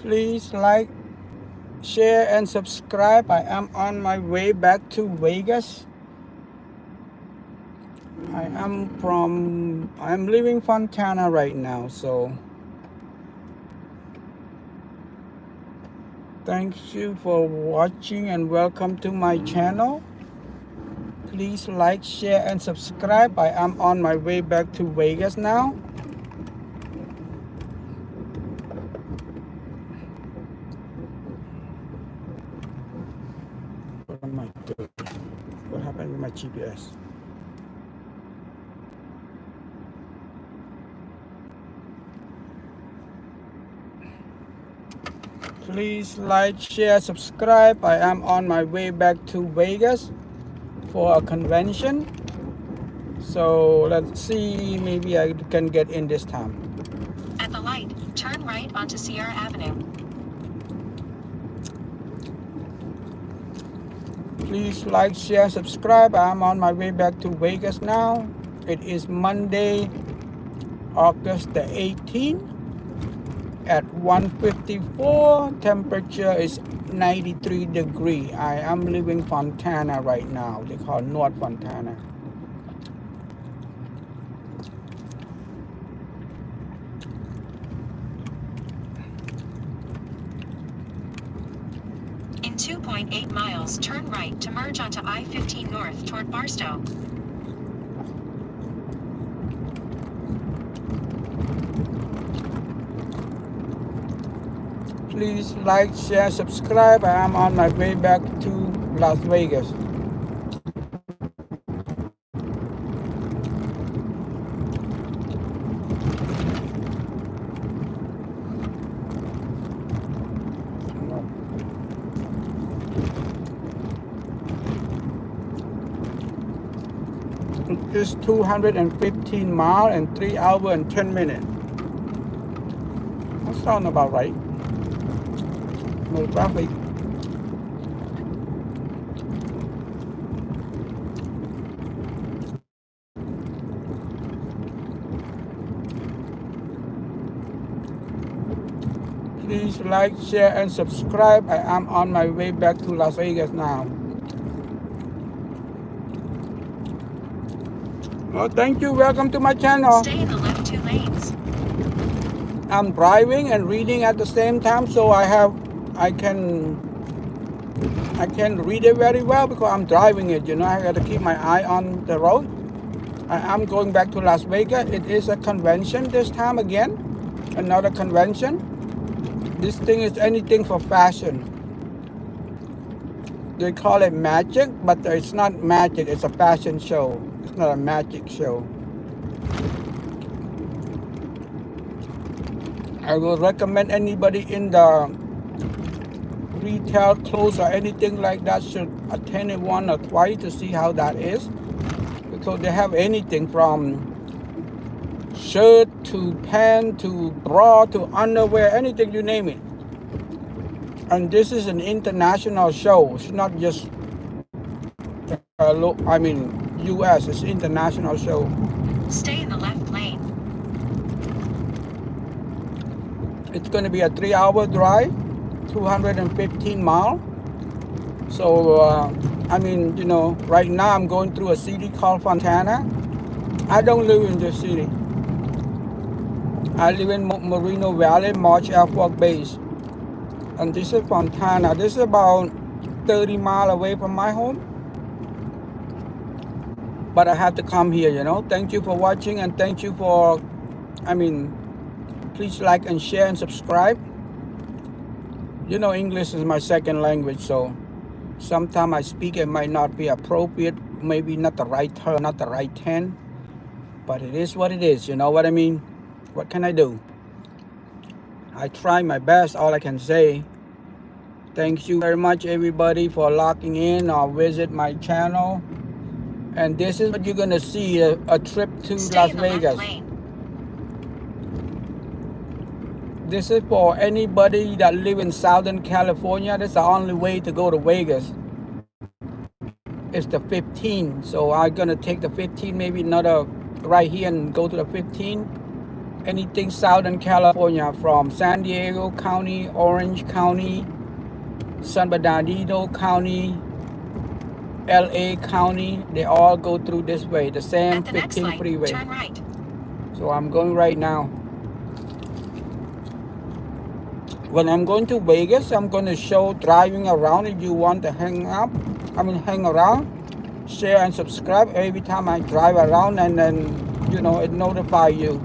Please like, share, and subscribe. I am on my way back to Vegas. I'm leaving Fontana right now, so thank you for watching and welcome to my channel. Please like, share, and subscribe. I am on my way back to Vegas now. What am I doing? What happened with my GPS? Please like, share, subscribe. I am on my way back to Vegas for a convention. So let's see, maybe I can get in this time. At the light, turn right onto Sierra Avenue. Please like, share, subscribe. I'm on my way back to Vegas now. It is Monday, August the 18th at 1:54. Temperature is 93 degrees. I am leaving Fontana right now. They call North Fontana. In 2.8 miles, turn right to merge onto I-15 north toward Barstow. Please like, share, subscribe. I am on my way back to Las Vegas. It's 215 miles and 3 hours and 10 minutes. That sounds about right. No traffic. Please like, share, and subscribe. I am on my way back to Las Vegas now. Oh, thank you. Welcome to my channel. Stay in the left 2 lanes. I'm driving and reading at the same time, so I can read it very well because I'm driving it. You know, I got to keep my eye on the road. I am going back to Las Vegas. It is a convention this time again. Another convention. This thing is anything for fashion. They call it magic, but it's not magic. It's a fashion show. It's not a magic show. I will recommend anybody in the retail clothes or anything like that should attend it one or twice to see how that is, because they have anything from shirt to pant to bra to underwear, anything you name it. And this is an international show. It's not just US. It's an international show. Stay in the left lane. It's going to be a 3-hour drive, 215 miles. So, you know, right now I'm going through a city called Fontana. I don't live in this city. I live in Moreno Valley, March Air Force Base. And this is Fontana. This is about 30 miles away from my home. But I have to come here, you know. Thank you for watching, and thank you for, please like and share and subscribe. You know, English is my second language, so sometimes I speak, it might not be appropriate, maybe not the right term, not the right tense, but it is what it is, you know what I mean? What can I do? I try my best, all I can say. Thank you very much, everybody, for locking in or visit my channel. And this is what you're going to see, a trip to Las Vegas. This is for anybody that live in Southern California. That's the only way to go to Vegas. It's the 15. So I'm going to take the 15, maybe another right here and go to the 15. anything Southern California from San Diego County, Orange County, San Bernardino County, LA County, they all go through this way, the same At the next 15 light, freeway. turn right. So I'm going right now. When I'm going to Vegas, I'm going to show driving around. If you want to hang around, share and subscribe every time I drive around, and then, you know, it notify you.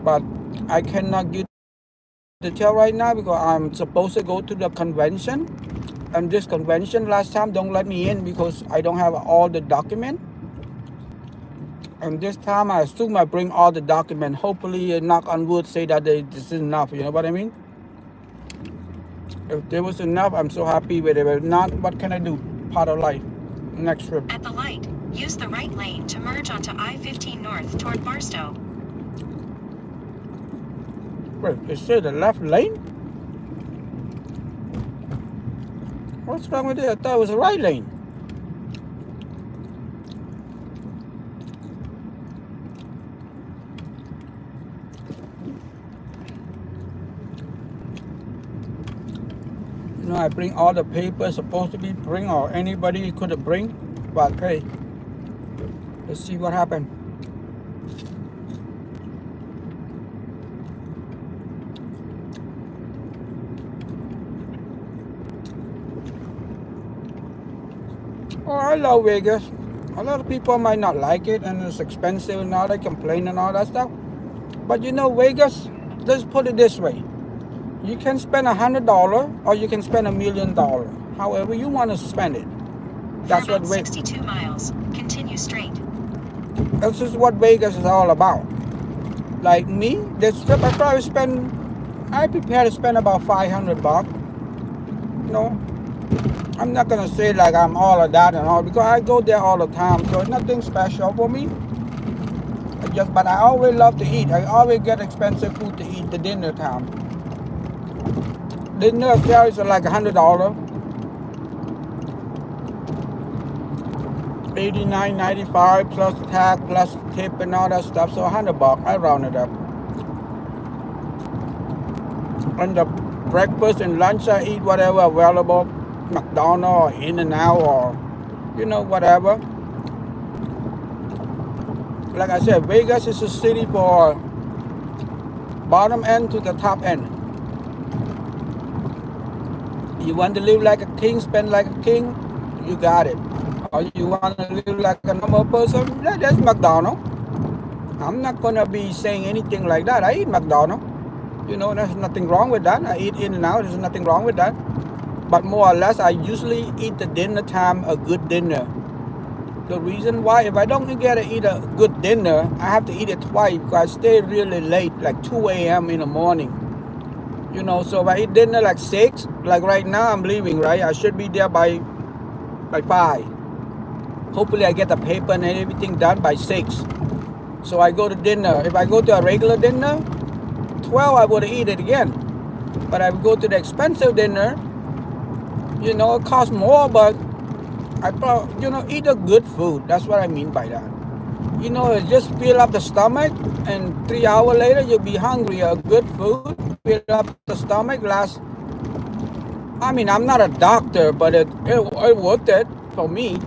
But I cannot give detail right now because I'm supposed to go to the convention. And this convention last time don't let me in because I don't have all the document. And this time I assume I bring all the document. Hopefully, knock on wood, say that this is enough. You know what I mean? If there was enough, I'm so happy with it. If not, what can I do? Part of life. Next trip. At the light, use the right lane to merge onto I-15 North toward Barstow. Wait, it said the left lane? What's wrong with it? I thought it was the right lane. You know, I bring all the papers supposed to be bring, or anybody could have bring. But hey, let's see what happened. Oh, I love Vegas. A lot of people might not like it, and it's expensive and all. They complain and all that stuff. But you know, Vegas, let's put it this way. You can spend $100 or you can spend $1 million. However you want to spend it. That's For what about 62 miles, continue straight. This is what Vegas is all about. Like me, this trip I prepare to spend about $500. You know, I'm not gonna say like I'm all of that and all because I go there all the time, so it's nothing special for me. But I always love to eat. I always get expensive food to eat the dinner time. Dinner fares are like $100. $89.95 plus tax plus tip and all that stuff, so $100. I round it up. And the breakfast and lunch I eat whatever available, McDonald's or In-N-Out or, you know, whatever. Like I said, Vegas is a city for bottom end to the top end. You want to live like a king, spend like a king, you got it. Or you want to live like a normal person, that's McDonald's. I'm not going to be saying anything like that. I eat McDonald's. You know, there's nothing wrong with that. I eat In-N-Out, there's nothing wrong with that. But more or less, I usually eat the dinner time a good dinner. The reason why, if I don't get to eat a good dinner, I have to eat it twice because I stay really late, like 2 a.m. in the morning. You know, so if I eat dinner like 6, like right now I'm leaving, right? I should be there by 5. Hopefully I get the paper and everything done by 6. So I go to dinner. If I go to a regular dinner, 12 I would eat it again. But I go to the expensive dinner, you know, it costs more, but I probably, you know, eat a good food. That's what I mean by that. You know, just fill up the stomach, and 3 hours later you'll be hungry. A good food, fill up the stomach. I mean, I'm not a doctor, but it worth it for me.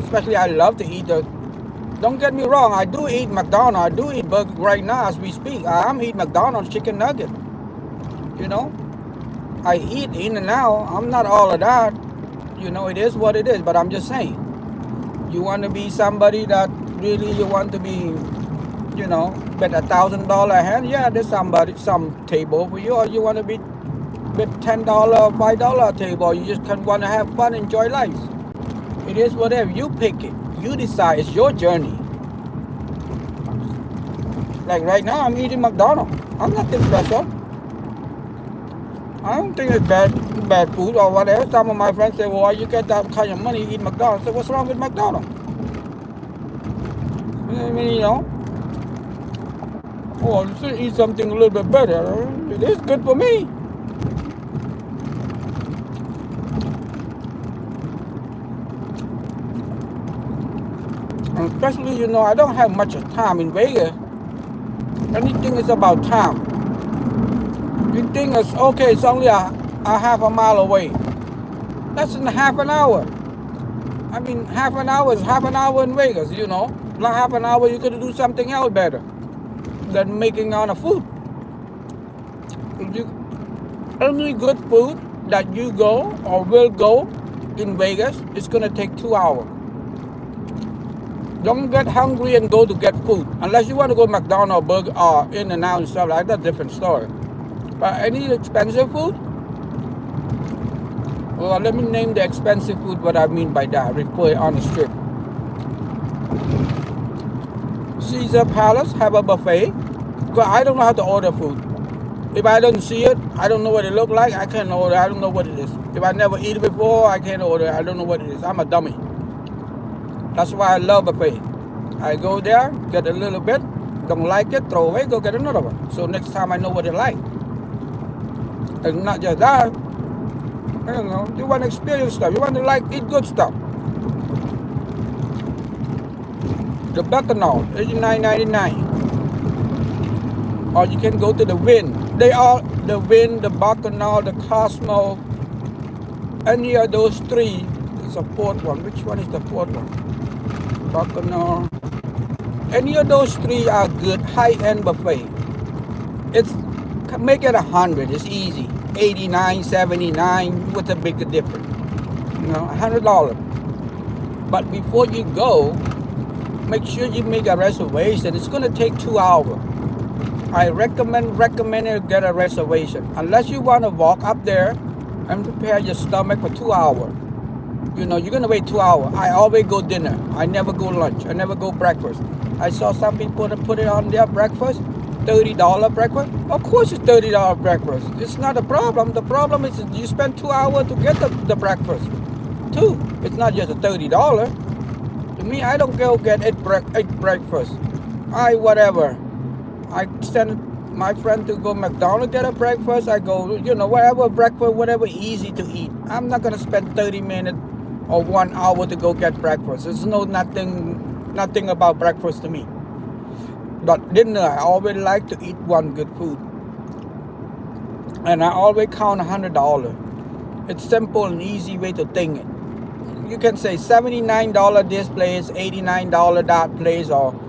Especially, I love to eat don't get me wrong, I do eat McDonald's. I do eat burger right now as we speak. I'm eating McDonald's chicken nugget. You know, I eat In-N-Out. I'm not all of that. You know, it is what it is, but I'm just saying. You want to be somebody that really you want to be, you know, bet $1,000 a hand. Yeah, there's some table for you, or you want to be bet $10 or $5 a table. You just want to have fun, enjoy life. It is whatever. You pick it. You decide. It's your journey. Like right now, I'm eating McDonald's. I'm nothing special. I don't think it's bad food or whatever. Some of my friends say, well, you get that kind of money, you eat McDonald's. So what's wrong with McDonald's? I mean, you know, oh, you should eat something a little bit better. It is good for me. And especially, you know, I don't have much time in Vegas. Anything is about time. You think it's okay, it's only a half a mile away. That's in half an hour. I mean, half an hour is half an hour in Vegas, you know. Not half an hour, you could do something else better than making on a food. Any good food that you go or will go in Vegas, it's going to take 2 hours. Don't get hungry and go to get food. Unless you want to go McDonald's, Burger, or In-N-Out and stuff like that, different story. But any expensive food, well, let me name the expensive food, what I mean by that, refer on the strip. Caesar Palace have a buffet, because I don't know how to order food. If I don't see it, I don't know what it look like, I can't order, I don't know what it is. If I never eat it before, I can't order, I don't know what it is. I'm a dummy. That's why I love buffet. I go there, get a little bit, don't like it, throw away, go get another one. So next time I know what it like. And not just that, I don't know, you want to experience stuff, you want to like eat good stuff. The Bacchanal, $89.99. Or you can go to the Wynn. They are the Wynn, the Bacchanal, the Cosmo. Any of those three. There's a fourth one. Which one is the fourth one? Bacchanal. Any of those three are good high-end buffet. It's make it 100. It's easy. 89, 79. What's a big difference? You know, $100. But before you go, make sure you make a reservation. It's going to take 2 hours. I recommend you get a reservation. Unless you want to walk up there and prepare your stomach for 2 hours. You know, you're going to wait 2 hours. I always go dinner. I never go lunch. I never go breakfast. I saw some people that put it on their breakfast. $30 breakfast. Of course it's $30 breakfast. It's not a problem. The problem is you spend 2 hours to get the breakfast. Too. It's not just a $30. To me, I don't go get eight breakfast. Whatever. I send my friend to go McDonald's, get a breakfast. I go, you know, whatever breakfast, whatever easy to eat. I'm not going to spend 30 minutes or 1 hour to go get breakfast. There's nothing about breakfast to me. But dinner, I always like to eat one good food. And I always count $100. It's simple and easy way to think it. You can say $79 this place, $89 that place, or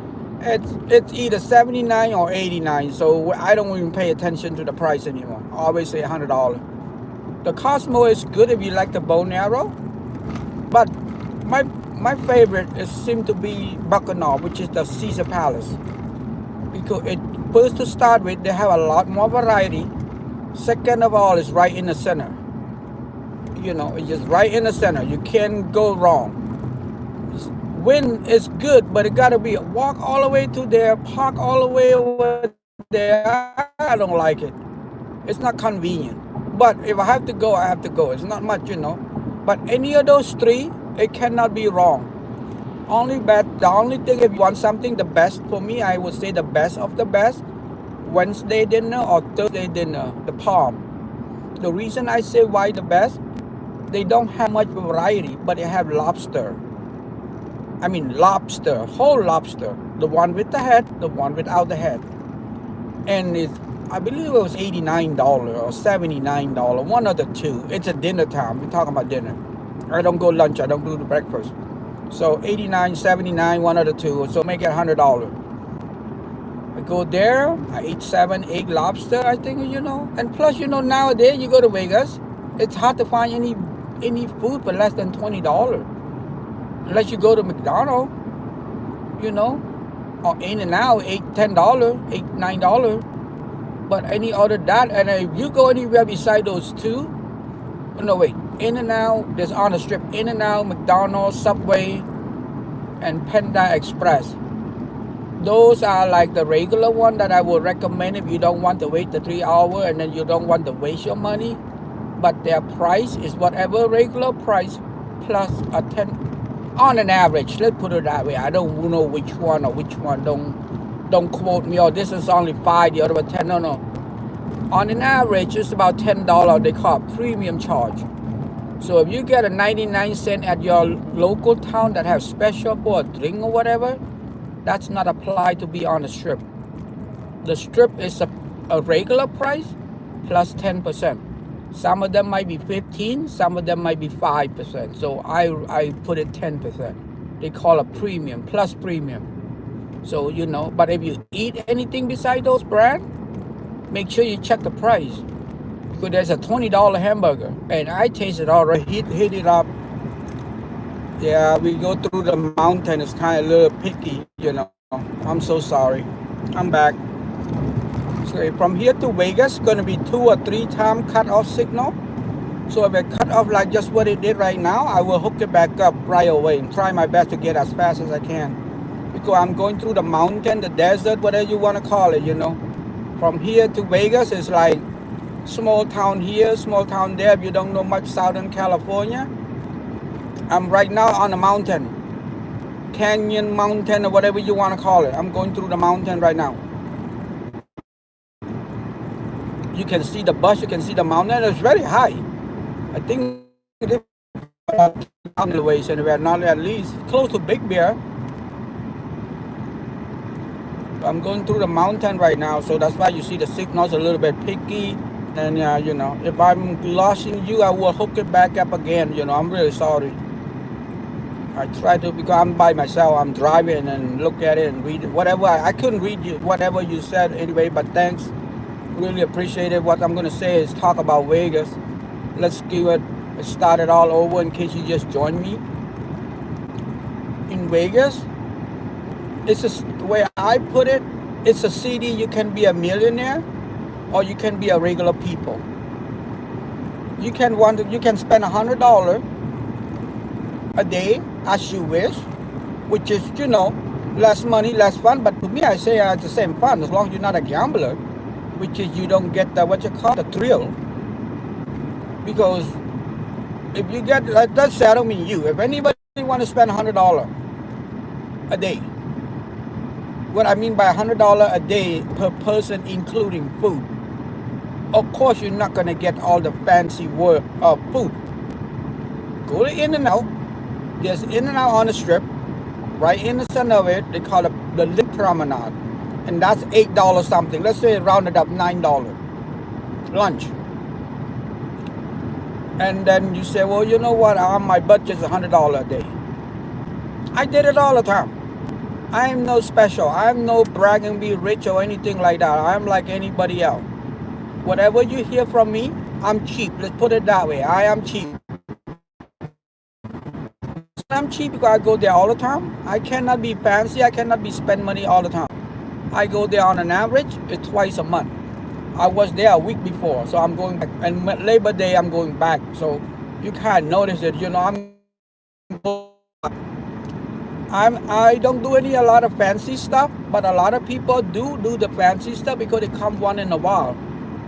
it's either 79 or 89. So I don't even pay attention to the price anymore. I always say $100. The Cosmo is good if you like the bow and arrow. But my favorite is seem to be Bacchanal, which is the Caesar Palace. Because first to start with, they have a lot more variety. Second of all, it's right in the center. You know, it's just right in the center. You can't go wrong. Wynn is good, but it got to be a walk all the way to there, park all the way over there. I don't like it. It's not convenient. But if I have to go, I have to go. It's not much, you know. But any of those three, it cannot be wrong. The only thing, if you want something, the best for me, I would say the best of the best, Wednesday dinner or Thursday dinner, the Palm. The reason I say why the best, they don't have much variety, but they have lobster. I mean lobster, whole lobster. The one with the head, the one without the head. And I believe it was $89 or $79, one of the two. It's a dinner time. We're talking about dinner. I don't go lunch, I don't do the breakfast. So $89, $79, one of the two. So make it $100. I go there, I eat 7, 8 lobster, I think, you know. And plus, you know, nowadays you go to Vegas, it's hard to find any food for less than $20. Unless you go to McDonald's, you know, or In-N-Out, $10, $8, $9. But any other that, and if you go anywhere beside those two, no wait, In-N-Out, there's on the strip, In-N-Out, McDonald's, Subway, and Panda Express. Those are like the regular one that I would recommend if you don't want to wait the 3 hours and then you don't want to waste your money. But their price is whatever regular price plus a 10 on an average. Let's put it that way. I don't know which one or which one. Don't quote me. Oh, this is only 5, the other one 10. No. On an average, it's about $10. They call it premium charge. So if you get a 99 cent at your local town that has special for a drink or whatever, that's not applied to be on the strip. The strip is a regular price plus 10%. Some of them might be 15, some of them might be 5%. So I put it 10%. They call it premium, plus premium. So, you know, but if you eat anything beside those brands, make sure you check the price. Because there's a $20 hamburger, and I tasted already, hit it up. Yeah, we go through the mountain. It's kind of a little picky, you know. I'm so sorry. I'm back. So from here to Vegas, going to be 2 or 3 times cut off signal. So if I cut off like just what it did right now, I will hook it back up right away and try my best to get as fast as I can. Because I'm going through the mountain, the desert, whatever you want to call it, you know. From here to Vegas is like small town here, small town there. If you don't know much Southern California, I'm right now on a mountain. Canyon mountain or whatever you want to call it. I'm going through the mountain right now. You can see the bus, you can see the mountain. It's very high. I think it's elevation. We are not at least close to Big Bear. I'm going through the mountain right now, so that's why you see the signals a little bit picky. And you know, if I'm losing you, I will hook it back up again. You know, I'm really sorry. I try to, because I'm by myself. I'm driving and look at it and read it. Whatever I couldn't read you, whatever you said anyway. But thanks, really appreciate it. What I'm gonna say is talk about Vegas. Let's give it started all over in case you just joined me. In Vegas, it's just the way I put it. It's a city you can be a millionaire, or you can be a regular people. You can spend $100 a day as you wish, which is, you know, less money, less fun. But to me, I say it's the same fun as long as you're not a gambler, which is you don't get the the thrill. Because if you get, let's say I don't mean you. If anybody want to spend $100 a day, what I mean by $100 a day per person, including food, of course you're not gonna get all the fancy work of food. Go to In-N-Out. There's In-N-Out on the strip, right in the center of it. They call it the Link Promenade, and that's $8 something. Let's say rounded up $9 lunch. And then you say, well, you know what? My budget's $100 a day. I did it all the time. I am no special. I'm no bragging, be rich or anything like that. I'm like anybody else. Whatever you hear from me, I'm cheap. Let's put it that way. I am cheap. I'm cheap because I go there all the time. I cannot be fancy. I cannot be spend money all the time. I go there on an average, it's twice a month. I was there a week before, so I'm going back. And Labor Day, I'm going back. So you can't notice it. You know, I don't do a lot of fancy stuff, but a lot of people do the fancy stuff because they come once in a while.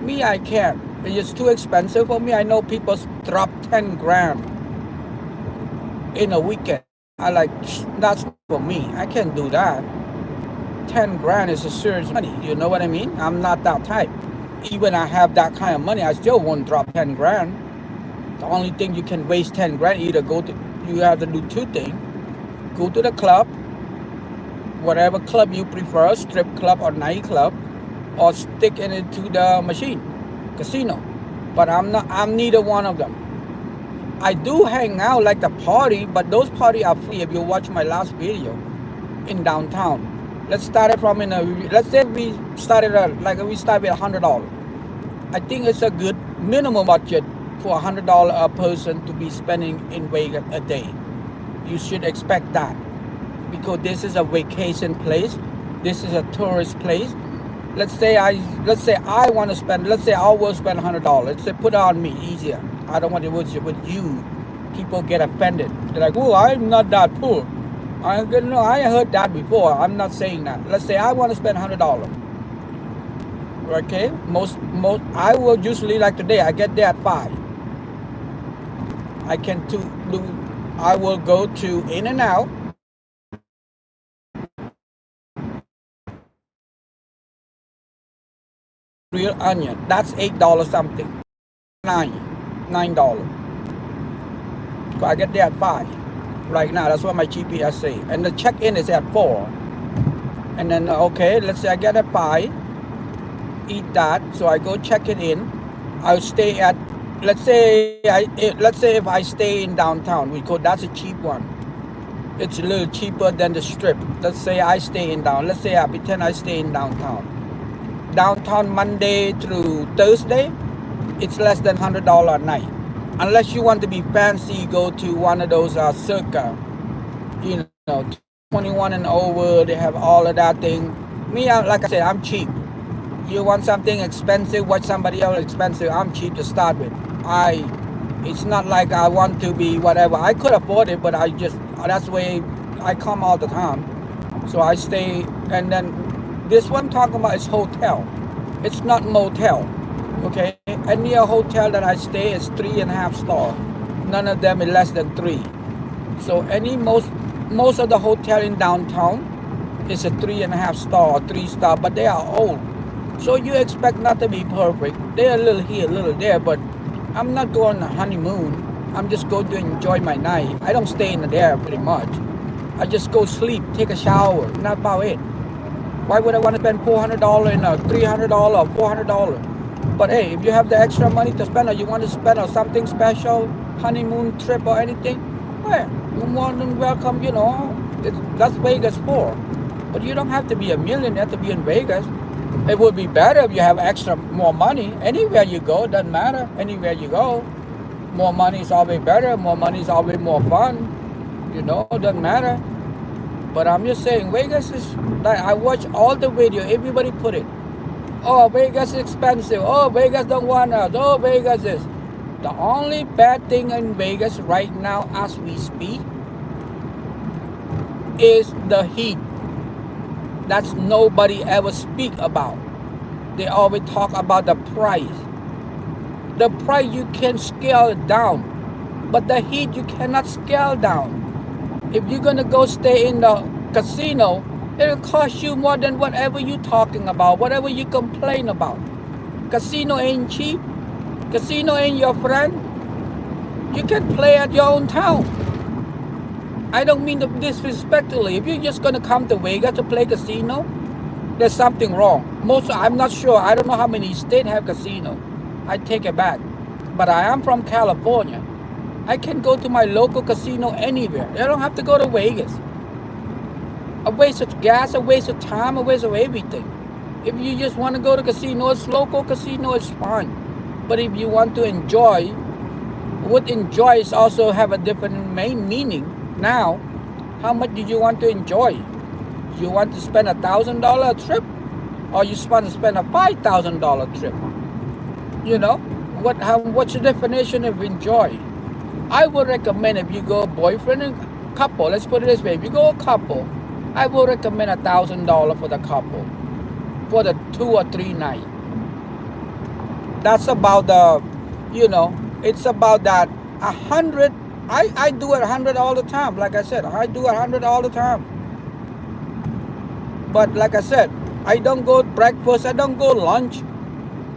Me, I can't. It's too expensive for me. I know people drop 10 grand in a weekend. I like, that's for me. I can't do that. 10 grand is a serious money. You know what I mean? I'm not that type. Even I have that kind of money, I still won't drop 10 grand. The only thing you can waste 10 grand, you have to do 2 things. Go to the club, whatever club you prefer, strip club or night club, or stick in it to the machine, casino. But I'm neither one of them. I do hang out like the party, but those parties are free. If you watch my last video in downtown, let's start it from let's say we started with $100. I think it's a good minimum budget for $100 a person to be spending in Vegas a day. You should expect that, because this is a vacation place. This is a tourist place. Let's say I want to spend, let's say I will spend $100. Let's say put it on me easier. I don't want to worship with you. People get offended. They're like, oh, I'm not that poor. I heard that before. I'm not saying that. Let's say I want to spend $100. Okay, most I will usually, like today, I get there at 5. I will go to In-N-Out. Real onion. That's $8 something. $9. So I get there at 5. Right now, that's what my GPS say. And the check-in is at 4. And then, okay, let's say I get at 5. eat that. So I go check it in. I'll stay at, let's say if I stay in downtown, that's a cheap one. It's a little cheaper than the strip. Let's say I stay in down. Let's say I pretend I stay in downtown. Downtown Monday through Thursday, it's less than $100 a night. Unless you want to be fancy, go to one of those circa, 21 and over. They have all of that thing. Me, like I said, I'm cheap. You want something expensive, watch somebody else expensive. I'm cheap to start with. It's not like I want to be whatever. I could afford it, but that's the way I come all the time. So I stay, and then this one I'm talking about is hotel. It's not motel, okay? Any hotel that I stay is 3.5 star. None of them is less than 3. So most of the hotel in downtown is a 3.5 star or 3 star, but they are old. So you expect not to be perfect. They're a little here, a little there, but I'm not going on a honeymoon. I'm just going to enjoy my night. I don't stay in there pretty much. I just go sleep, take a shower, not about it. Why would I want to spend $400 and $300 or $400? But hey, if you have the extra money to spend, or you want to spend on something special, honeymoon trip or anything, well, you're more than welcome, that's Vegas for. But you don't have to be a millionaire to be in Vegas. It would be better if you have more money. Anywhere you go, doesn't matter. Anywhere you go, more money is always better. More money is always more fun. Doesn't matter. But I'm just saying, Vegas is like, I watch all the video. Everybody put it. Oh, Vegas is expensive. Oh, Vegas don't want us. Oh, Vegas is. The only bad thing in Vegas right now, as we speak, is the heat. That's nobody ever speak about. They always talk about the price. The price you can scale down, but the heat you cannot scale down. If you're gonna go stay in the casino, it'll cost you more than whatever you're talking about, whatever you complain about. Casino ain't cheap. Casino ain't your friend. You can play at your own town. I don't mean to disrespectfully. If you're just gonna come to Vegas to play casino, there's something wrong. I'm not sure. I don't know how many states have casino. I take it back. But I am from California. I can go to my local casino anywhere. I don't have to go to Vegas. A waste of gas, a waste of time, a waste of everything. If you just want to go to casino, it's local casino, it's fine. But if you want to enjoy, what enjoy is also have a different main meaning. Now, how much do you want to enjoy? You want to spend $1,000 trip, or you want to spend a $5,000 trip? What's the definition of enjoy? I would recommend if you go boyfriend and couple. Let's put it this way: if you go a couple, I would recommend $1,000 for the couple for the 2 or 3 nights. That's about it's about that 100. I do it 100 all the time. Like I said, I do 100 all the time. But like I said, I don't go breakfast. I don't go lunch.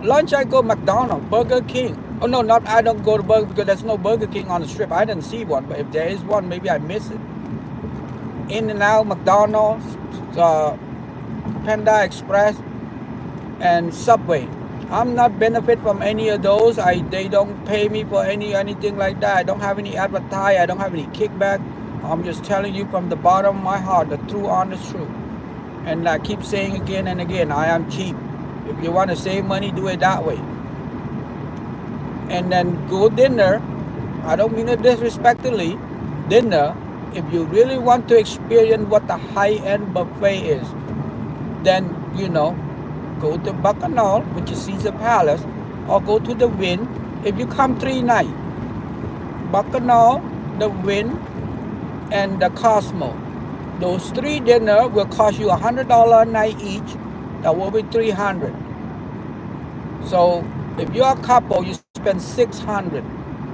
Lunch, I go McDonald's, Burger King. Oh no, I don't go to Burger because there's no Burger King on the strip. I didn't see one, but if there is one, maybe I miss it. In-N-Out, McDonald's, Panda Express, and Subway. I'm not benefit from any of those. They don't pay me for anything like that. I don't have any advertise. I don't have any kickback. I'm just telling you from the bottom of my heart, the true, honest truth. And I keep saying again and again, I am cheap. If you want to save money, do it that way. And then go dinner. I don't mean it disrespectfully. Dinner. If you really want to experience what the high-end buffet is, then go to Bacchanal, which is Caesar Palace, or go to the Wynn. If you come 3 nights, Bacchanal, the Wynn, and the Cosmo. Those 3 dinner will cost you $100 a night each. That will be $300. So if you're a couple, you spend $600.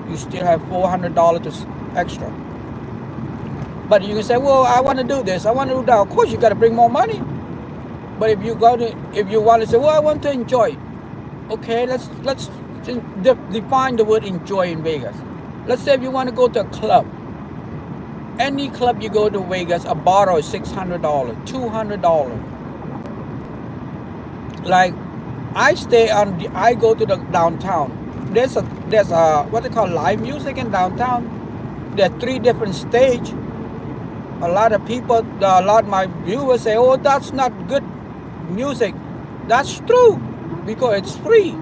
You still have $400 extra. But you can say, well, I want to do this, I want to do that. Of course, you got to bring more money. But if you want to say, well, I want to enjoy. Okay, let's define the word enjoy in Vegas. Let's say if you want to go to a club. Any club you go to Vegas, a bottle is $600, $200. Like I go to the downtown. There's a what they call live music in downtown. There are 3 different stage. A lot of people, a lot of my viewers say, "Oh, that's not good music." That's true because it's free.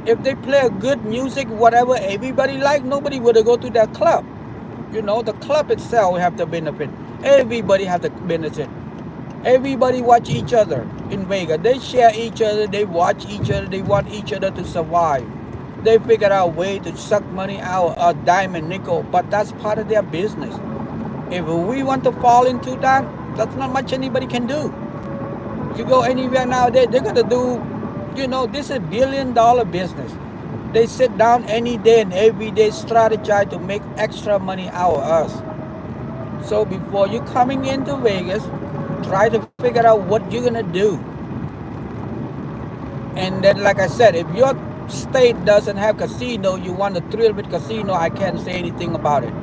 If they play a good music, whatever everybody like, nobody would go to that club. You know, the club itself have the benefit. Everybody have the benefit. Everybody watch each other in Vegas. They share each other. They watch each other. They want each other to survive. They figure out a way to suck money out of diamond, nickel, but that's part of their business. If we want to fall into that, that's not much anybody can do. You go anywhere nowadays, they're gonna do, you know, this is $1 billion business. They sit down any day and every day strategize to make extra money out of us. So before you coming into Vegas, try to figure out what you're gonna do. And then, like I said, if your state doesn't have casino, you want to thrill with casino, I can't say anything about it.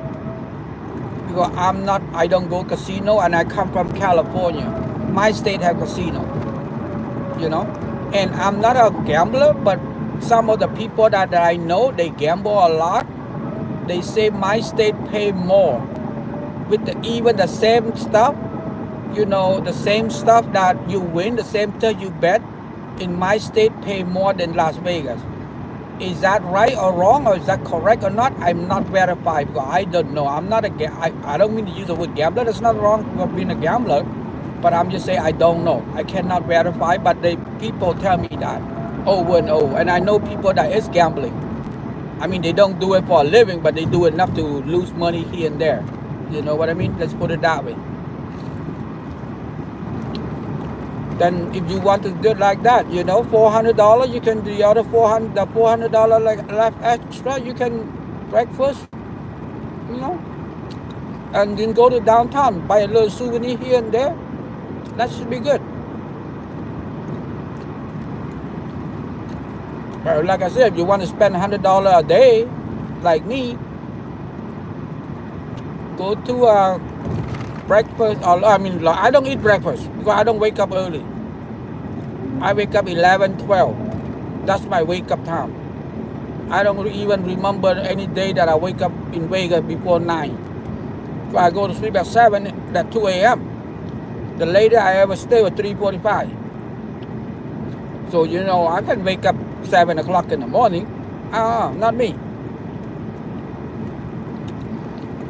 Because I don't go casino, and I come from California. My state have casino, you know. And I'm not a gambler, but some of the people that I know, they gamble a lot. They say my state pay more with even the same stuff, you know, the same stuff that you win, the same stuff you bet. In my state, pay more than Las Vegas. Is that right or wrong, or is that correct or not? I'm not verified because I don't know. I'm not I don't mean to use the word gambler. That's not wrong for being a gambler, but I'm just saying I don't know. I cannot verify, but people tell me that over and over. And I know people that is gambling. I mean, they don't do it for a living, but they do enough to lose money here and there. You know what I mean? Let's put it that way. Then if you want to do it like that, you know, $400, you can do the other $400 like left extra, you can breakfast, you know, and then go to downtown, buy a little souvenir here and there. That should be good. But like I said, if you want to spend $100 a day, like me, go to breakfast, or I mean, I don't eat breakfast because I don't wake up early. I wake up 11, 12. That's my wake up time. I don't even remember any day that I wake up in Vegas before 9. So I go to sleep at 7, at 2 a.m. The later I ever stay was 3:45. So, you know, I can wake up 7 o'clock in the morning. Not me.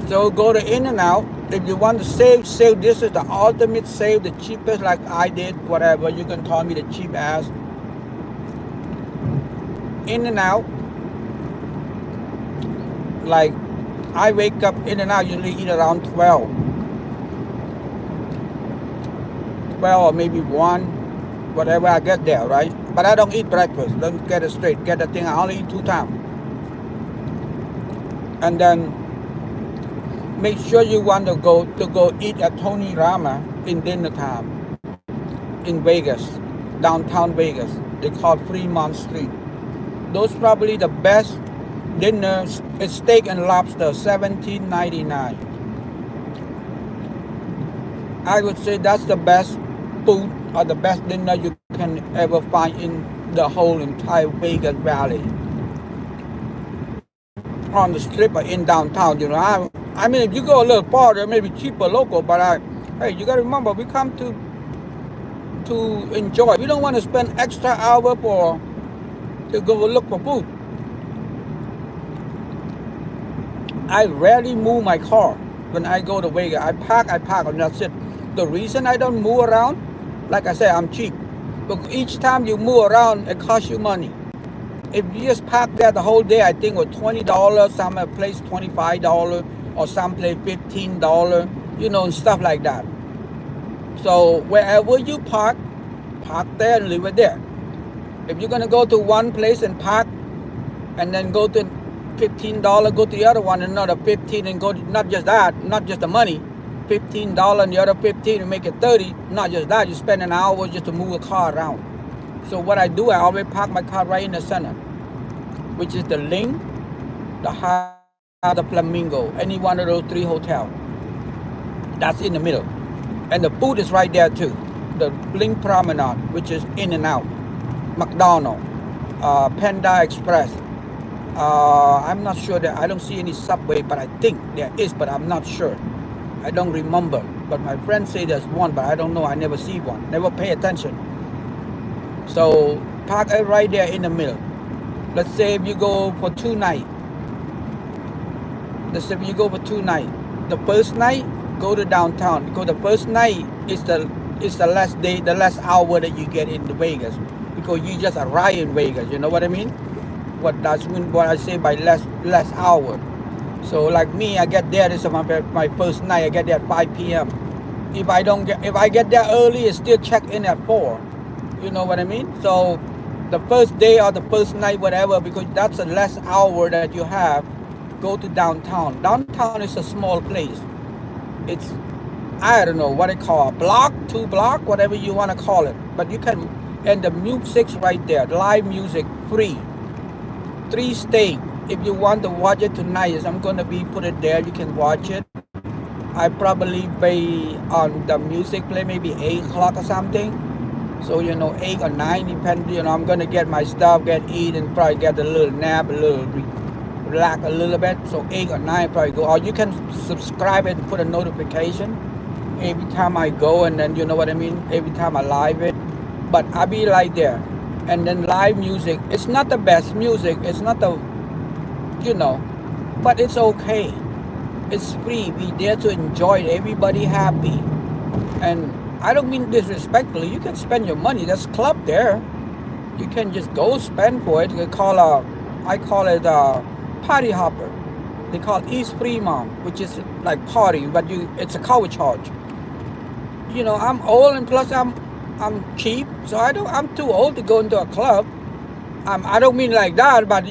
So go to In-N-Out. If you want to save. This is the ultimate save, the cheapest, like I did, whatever. You can call me the cheap ass. In-N-Out. Like, I wake up In-N-Out, usually eat around 12. 12 or maybe 1, whatever I get there, right? But I don't eat breakfast. Don't get it straight. Get the thing, I only eat 2 times. And then make sure you want to go eat at Tony Rama in dinner time in Vegas, downtown Vegas. They call Fremont Street. Those probably the best dinners. It's steak and lobster, $17.99. I would say that's the best food or the best dinner you can ever find in the whole entire Vegas Valley. On the strip or in downtown, you know. I mean, if you go a little farther, maybe cheaper local, but hey, you gotta remember, we come to enjoy. We don't want to spend extra hour to go look for food. I rarely move my car when I go to Vegas. I park, and that's it. The reason I don't move around, like I said, I'm cheap. But each time you move around, it costs you money. If you just park there the whole day, I think it was $20, some place $25, or some place $15, you know, and stuff like that. So wherever you park there and leave it there. If you're gonna go to one place and park, and then go to $15, go to the other one, another 15, and go to, not just that, not just the money, $15 and the other 15 and make it 30. Not just that, you spend an hour just to move a car around. So what I do, I always park my car right in the center, which is the Link, the Hyatt, the Flamingo, any one of those 3 hotels. That's in the middle. And the food is right there too. The Link Promenade, which is In-N-Out. McDonald's, Panda Express. I'm not sure that I don't see any Subway, but I think there is, but I'm not sure. I don't remember. But my friends say there's one, but I don't know. I never see one. Never pay attention. So park it right there in the middle. Let's say if you go for 2 nights. Let's say if you go for 2 nights. The first night, go to downtown. Because the first night is the last day, the last hour that you get into Vegas. Because you just arrive in Vegas. You know what I mean? What I say by last hour. So like me, I get there. This is my first night. I get there at 5 p.m. If I get there early, it's still check in at 4. You know what I mean? So the first day or the first night, whatever, because that's the last hour that you have, go to downtown. Downtown is a small place. It's, I don't know what they call, a block, 2 block, whatever you want to call it. But you can, and the music's right there, live music, free. 3 stage. If you want to watch it tonight, I'm going to put it there. You can watch it. I probably be on the music play maybe 8 o'clock or something. So, 8 or 9, depending, I'm going to get my stuff, eat, and probably get a little nap, a little relax a little bit. So 8 or 9 probably go. Or you can subscribe and put a notification every time I go, and then, you know what I mean, every time I live it. But I'll be right there. And then live music, it's not the best music. It's not the, but it's okay. It's free. We there to enjoy it. Everybody happy. And I don't mean disrespectfully. You can spend your money. There's club there. You can just go spend for it. I call it a party hopper. They call it East Fremont, which is like party, but it's a cover charge. I'm old, and plus I'm cheap, so I'm too old to go into a club. I don't mean like that, but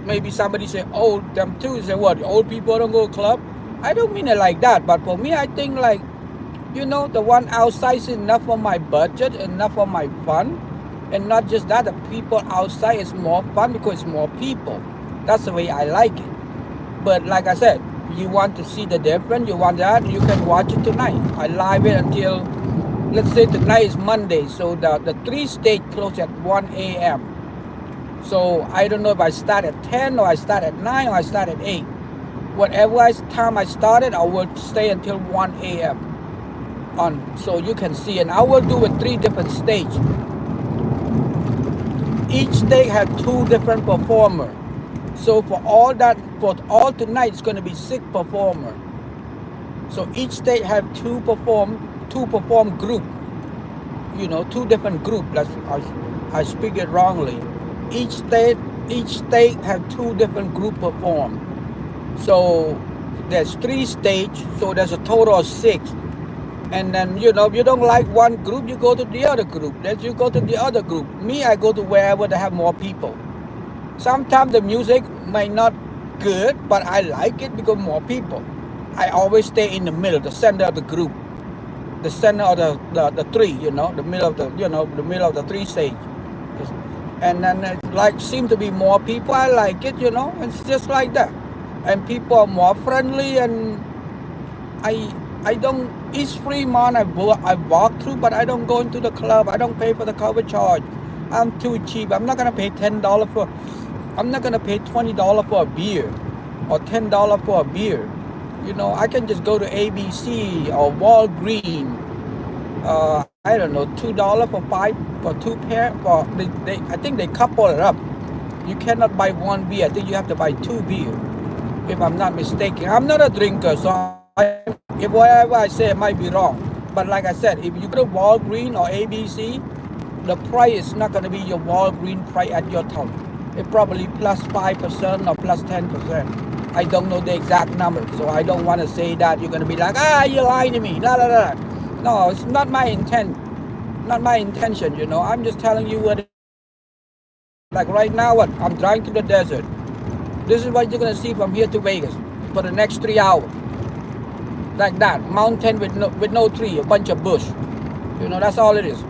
maybe somebody say, oh, them too. Say what? Old people don't go to club? I don't mean it like that, but for me, I think like, the one outside is enough for my budget, enough for my fun, and not just that. The people outside is more fun because it's more people. That's the way I like it. But like I said, you want to see the difference, you want that, you can watch it tonight. I live it until, let's say tonight is Monday, so the 3 stage close at 1 a.m. So I don't know if I start at 10 or I start at 9 or I start at 8. Whatever time I started, I will stay until 1 a.m. So you can see, and I will do it 3 different stages. Each stage has 2 different performers. So for all tonight, it's going to be 6 performers. So each state have 2 perform group. 2 different groups. I speak it wrongly. Each state have 2 different group perform. So there's 3 stages. So there's a total of 6. And then, if you don't like one group, you go to the other group. Then you go to the other group. Me, I go to wherever they have more people. Sometimes the music might not good, but I like it because more people. I always stay in the middle, the center of the group. The center of the 3, the middle of the, the middle of the 3 stage. And then seem to be more people. I like it, it's just like that. And people are more friendly, and I don't, East Fremont I walk through, but I don't go into the club. I don't pay for the cover charge. I'm too cheap. I'm not going to pay $10 for, I'm not going to pay $20 for a beer or $10 for a beer. I can just go to ABC or Walgreens. I don't know, $2 for 2 pair. I think they couple it up. You cannot buy 1 beer. I think you have to buy 2 beer, if I'm not mistaken. I'm not a drinker, so if whatever I say it might be wrong. But like I said, if you go to Walgreens or ABC, the price is not going to be your Walgreens price at your town. It's probably plus 5% or plus 10%. I don't know the exact number, so I don't want to say that you're going to be like, you're lying to me. No, it's not my intent. Not my intention, I'm just telling you what. Like right now, I'm driving to the desert. This is what you're going to see from here to Vegas for the next 3 hours. Like that, mountain with no tree, a bunch of bush. That's all it is.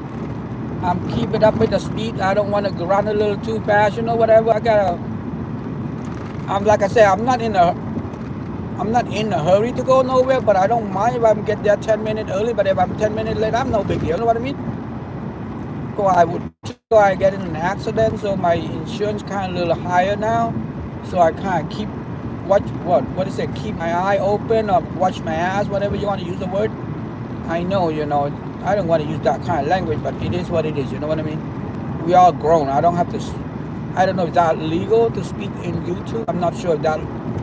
I'm keeping up with the speed. I don't want to run a little too fast, whatever. I'm like I say, I'm not in a hurry to go nowhere, but I don't mind if I get there 10 minutes early. But if I'm 10 minutes late, I'm no big deal. You know what I mean? So I would I get in an accident, so my insurance kind of a little higher now. So I kind of keep what is it? Keep my eye open or watch my ass, whatever you want to use the word. I know, I don't want to use that kind of language, but it is what it is. You know what I mean? We all grown. I don't know if that's legal to speak in YouTube. I'm not sure if that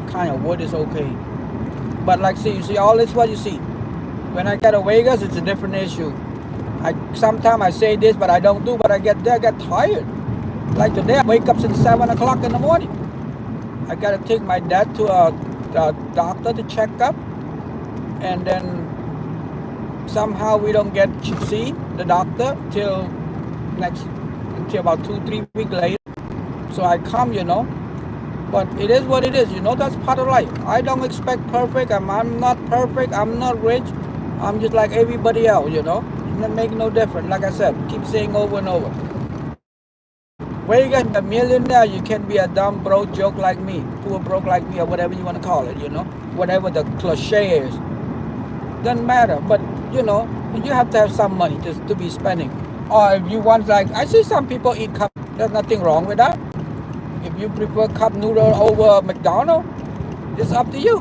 kind of word is okay. But like you see all this what you see. When I get to Vegas, it's a different issue. Sometimes I say this, but I don't do. But I get there, I get tired. Like today, I wake up since 7 o'clock in the morning. I got to take my dad to a doctor to check up. And then somehow we don't get to see the doctor until about 2-3 weeks later. So I come, But it is what it is, that's part of life. I don't expect perfect. I'm not perfect. I'm not rich. I'm just like everybody else, It makes no difference. Like I said, keep saying over and over. When you get a millionaire, you can be a dumb broke joke like me, poor broke like me, or whatever you want to call it, Whatever the cliche is. Doesn't matter. But, you have to have some money to be spending. Or if you want, I see some people eat cup. There's nothing wrong with that. If you prefer cup noodle over McDonald's, it's up to you.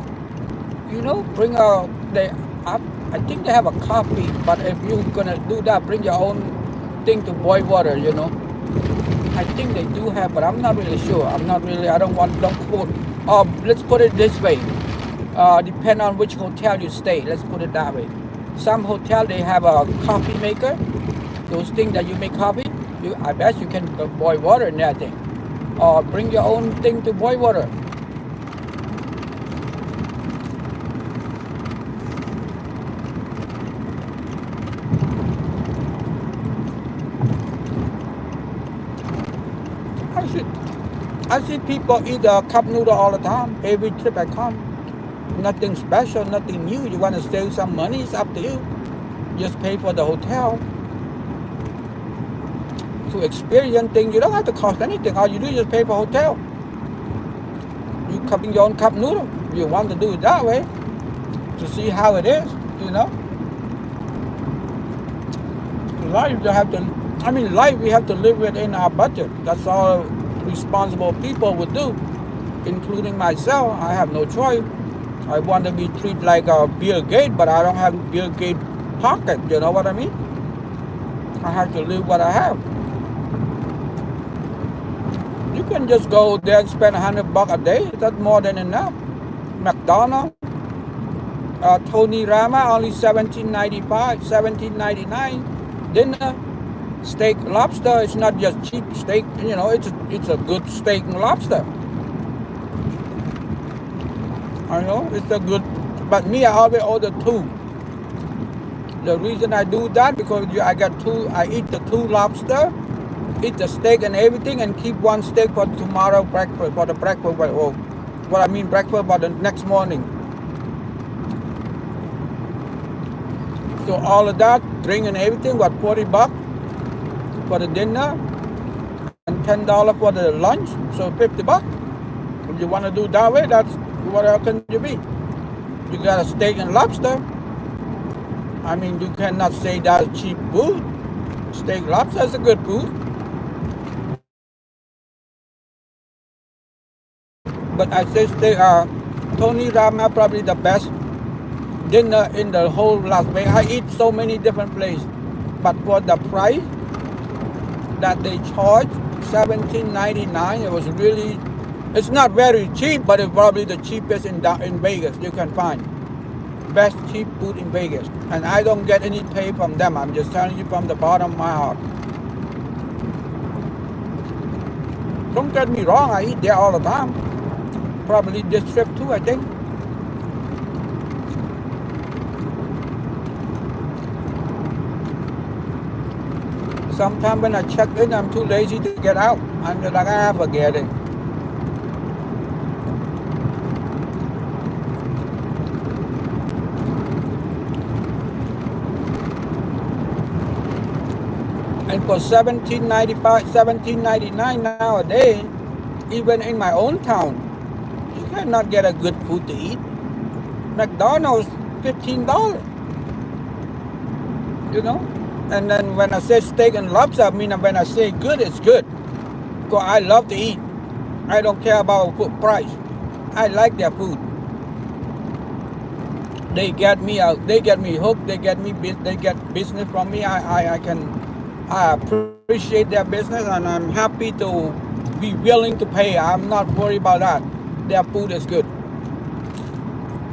Bring I think they have a coffee, but if you're gonna do that, bring your own thing to boil water, I think they do have, but I'm not really sure. I don't quote. Let's put it this way. Depend on which hotel you stay. Let's put it that way. Some hotel, they have a coffee maker. Those things that you make coffee, I bet you can boil water in that thing. Or bring your own thing to boil water. I see people eat a cup noodle all the time. Every trip I come. Nothing special, nothing new. You want to save some money, it's up to you. Just pay for the hotel. To experience things, you don't have to cost anything. All you do is just pay for hotel. You cupping your own cup noodle. You want to do it that way to see how it is, Life life we have to live within our budget. That's all responsible people would do, including myself. I have no choice. I want to be treated like a Bill Gates, but I don't have Bill Gates pocket. You know what I mean? I have to live what I have. You can just go there and spend $100 a day. That's more than enough. McDonald's, Tony Rama, only $17.95, $17.99. Dinner, steak, lobster. It's not just cheap steak. It's a good steak and lobster. I know it's a good. But me, I always order two. The reason I do that because I got two. I eat the two lobster. Eat the steak and everything, and keep one steak for tomorrow breakfast, for the breakfast, breakfast for the next morning. So all of that, drink and everything, $40 for the dinner, and $10 for the lunch, so $50. If you want to do that way, that's what else can you be? You got a steak and lobster. You cannot say that's cheap food. Steak, lobster is a good food. But I say Tony Rama probably the best dinner in the whole Las Vegas. I eat so many different places, but for the price that they charge, $17.99, it's not very cheap, but it's probably the cheapest in Vegas you can find. Best cheap food in Vegas. And I don't get any pay from them. I'm just telling you from the bottom of my heart. Don't get me wrong, I eat there all the time. Probably this trip too, I think. Sometimes when I check in, I'm too lazy to get out. I'm just like, forget it. And for $17.95, $17.99 nowadays, even in my own town, you cannot get a good food to eat. McDonald's, $15. And then when I say steak and lobster, I mean when I say good, it's good. Because I love to eat. I don't care about food price. I like their food. They get me out. They get me hooked. They get business from me. I appreciate their business, and I'm happy to be willing to pay. I'm not worried about that. Their food is good.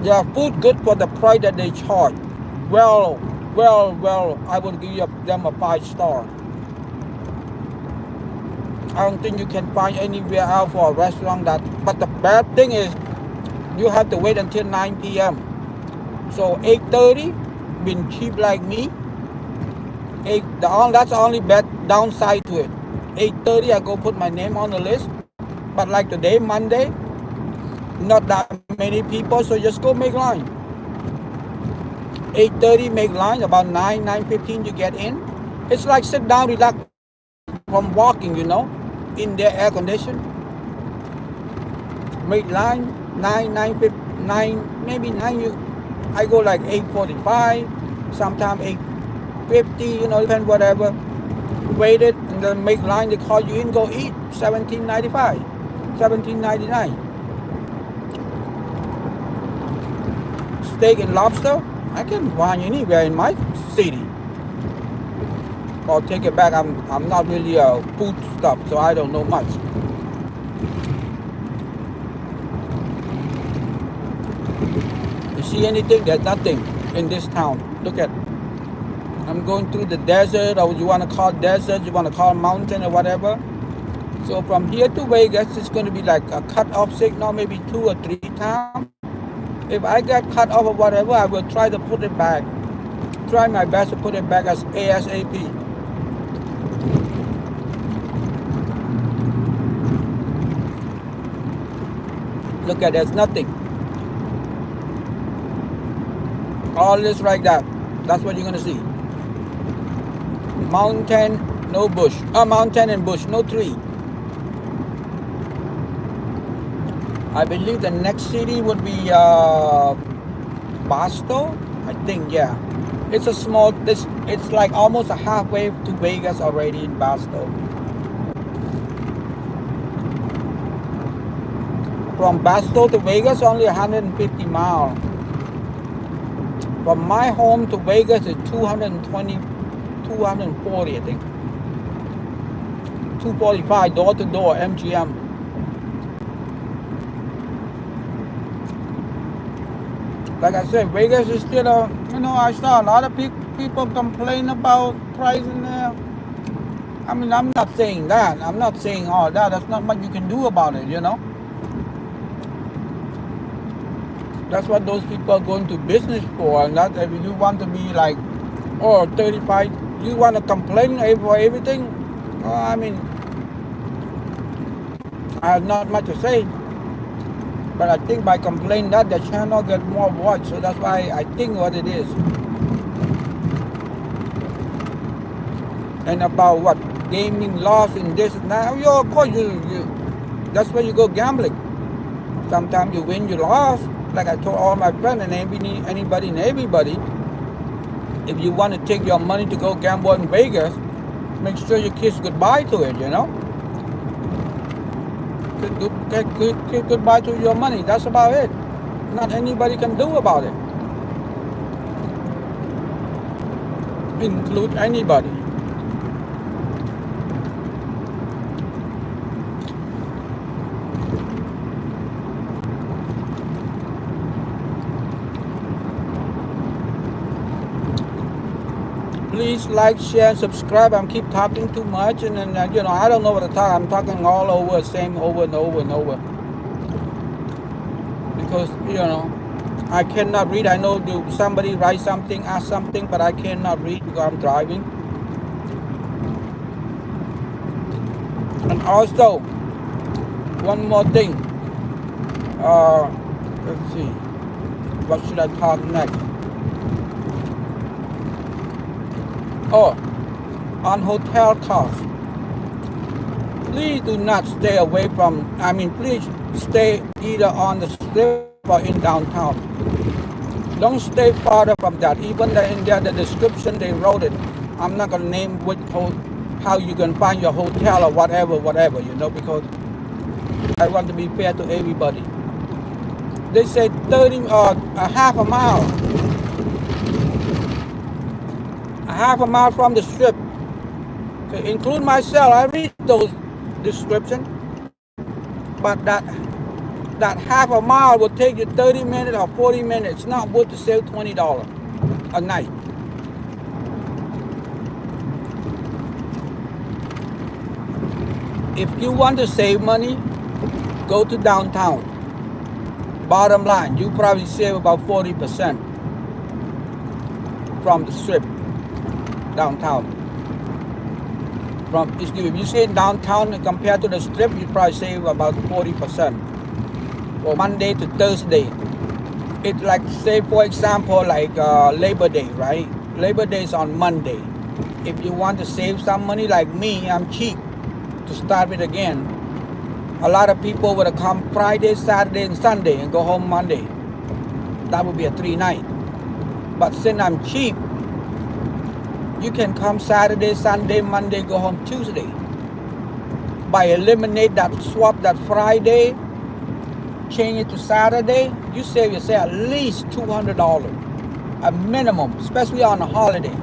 Their food good for the price that they charge. Well, I would give them a 5-star. I don't think you can find anywhere else for a restaurant that. But the bad thing is, you have to wait until 9 p.m. So 8:30, been cheap like me. That's the only bad downside to it. 8:30, I go put my name on the list. But like today, Monday, not that many people, so just go make line. 8:30, make line. About 9:15, you get in. It's like sit down, relax from walking, in their air condition. Make line, 9, maybe 9. I go like 8:45, sometimes 8:50, depend whatever. Wait it and then make line. They call you in, go eat. $17.95, $17.99. Steak and lobster, I can find anywhere in my city. I'll take it back. I'm not really a food stuff, so I don't know much. You see anything? There's nothing in this town. Look at. I'm going through the desert, or you want to call desert, you want to call mountain or whatever. So from here to Vegas, it's going to be like a cut-off signal, maybe 2 or 3 times. If I get cut off or whatever, I will try to put it back. Try my best to put it back as ASAP. Look at, there's nothing. All this like that. That's what you're going to see. Mountain, no bush. Mountain and bush, no tree. I believe the next city would be Basto. I think, yeah. It's a small, it's like almost a halfway to Vegas already in Basto. From Basto to Vegas, only 150 miles. From my home to Vegas is 240, I think. 245 door to door, MGM. Like I said, Vegas is still I saw a lot of people complain about price in there. I mean, I'm not saying that. I'm not saying all that. That's not much you can do about it, That's what those people are going to business for. And that if you want to be like, 35, you want to complain for everything. I mean, I have not much to say. But I think by complaining that, the channel get more watch. So that's why I think what it is. And about what? Gaming loss in this and that. Of course, that's where you go gambling. Sometimes you win, you lost. Like I told all my friends and anybody and everybody, if you want to take your money to go gamble in Vegas, make sure you kiss goodbye to it, Kiss goodbye to your money. That's about it. Not anybody can do about it. Include anybody. Please like, share, subscribe. I'm keep talking too much, and then I don't know what to talk. I'm talking all over, same over and over and over. Because I cannot read. I know somebody write something, ask something, but I cannot read because I'm driving. And also, one more thing. Let's see. What should I talk next? On hotel costs. Please do not stay away from, please stay either on the strip or in downtown. Don't stay farther from that. Even in there, the description they wrote it. I'm not gonna name how you can find your hotel or whatever, you know, because I want to be fair to everybody. They say 30 or a half a mile from the strip. Okay, include myself, I read those descriptions, but that half a mile will take you 30 minutes or 40 minutes. It's not worth to save $20 a night. If you want to save money, go to downtown. Bottom line, you probably save about 40% from the strip, downtown. If you stay in downtown compared to the strip, you probably save about 40%. For Monday to Thursday, it's like, say for example, like Labor Day, right? Labor Day is on Monday. If you want to save some money like me, I'm cheap to start with again. A lot of people would come Friday, Saturday, and Sunday and go home Monday. That would be a 3-night. But since I'm cheap, you can come Saturday, Sunday, Monday, go home Tuesday. By eliminate that, swap that Friday, change it to Saturday, you save yourself at least $200, a minimum, especially on a holiday.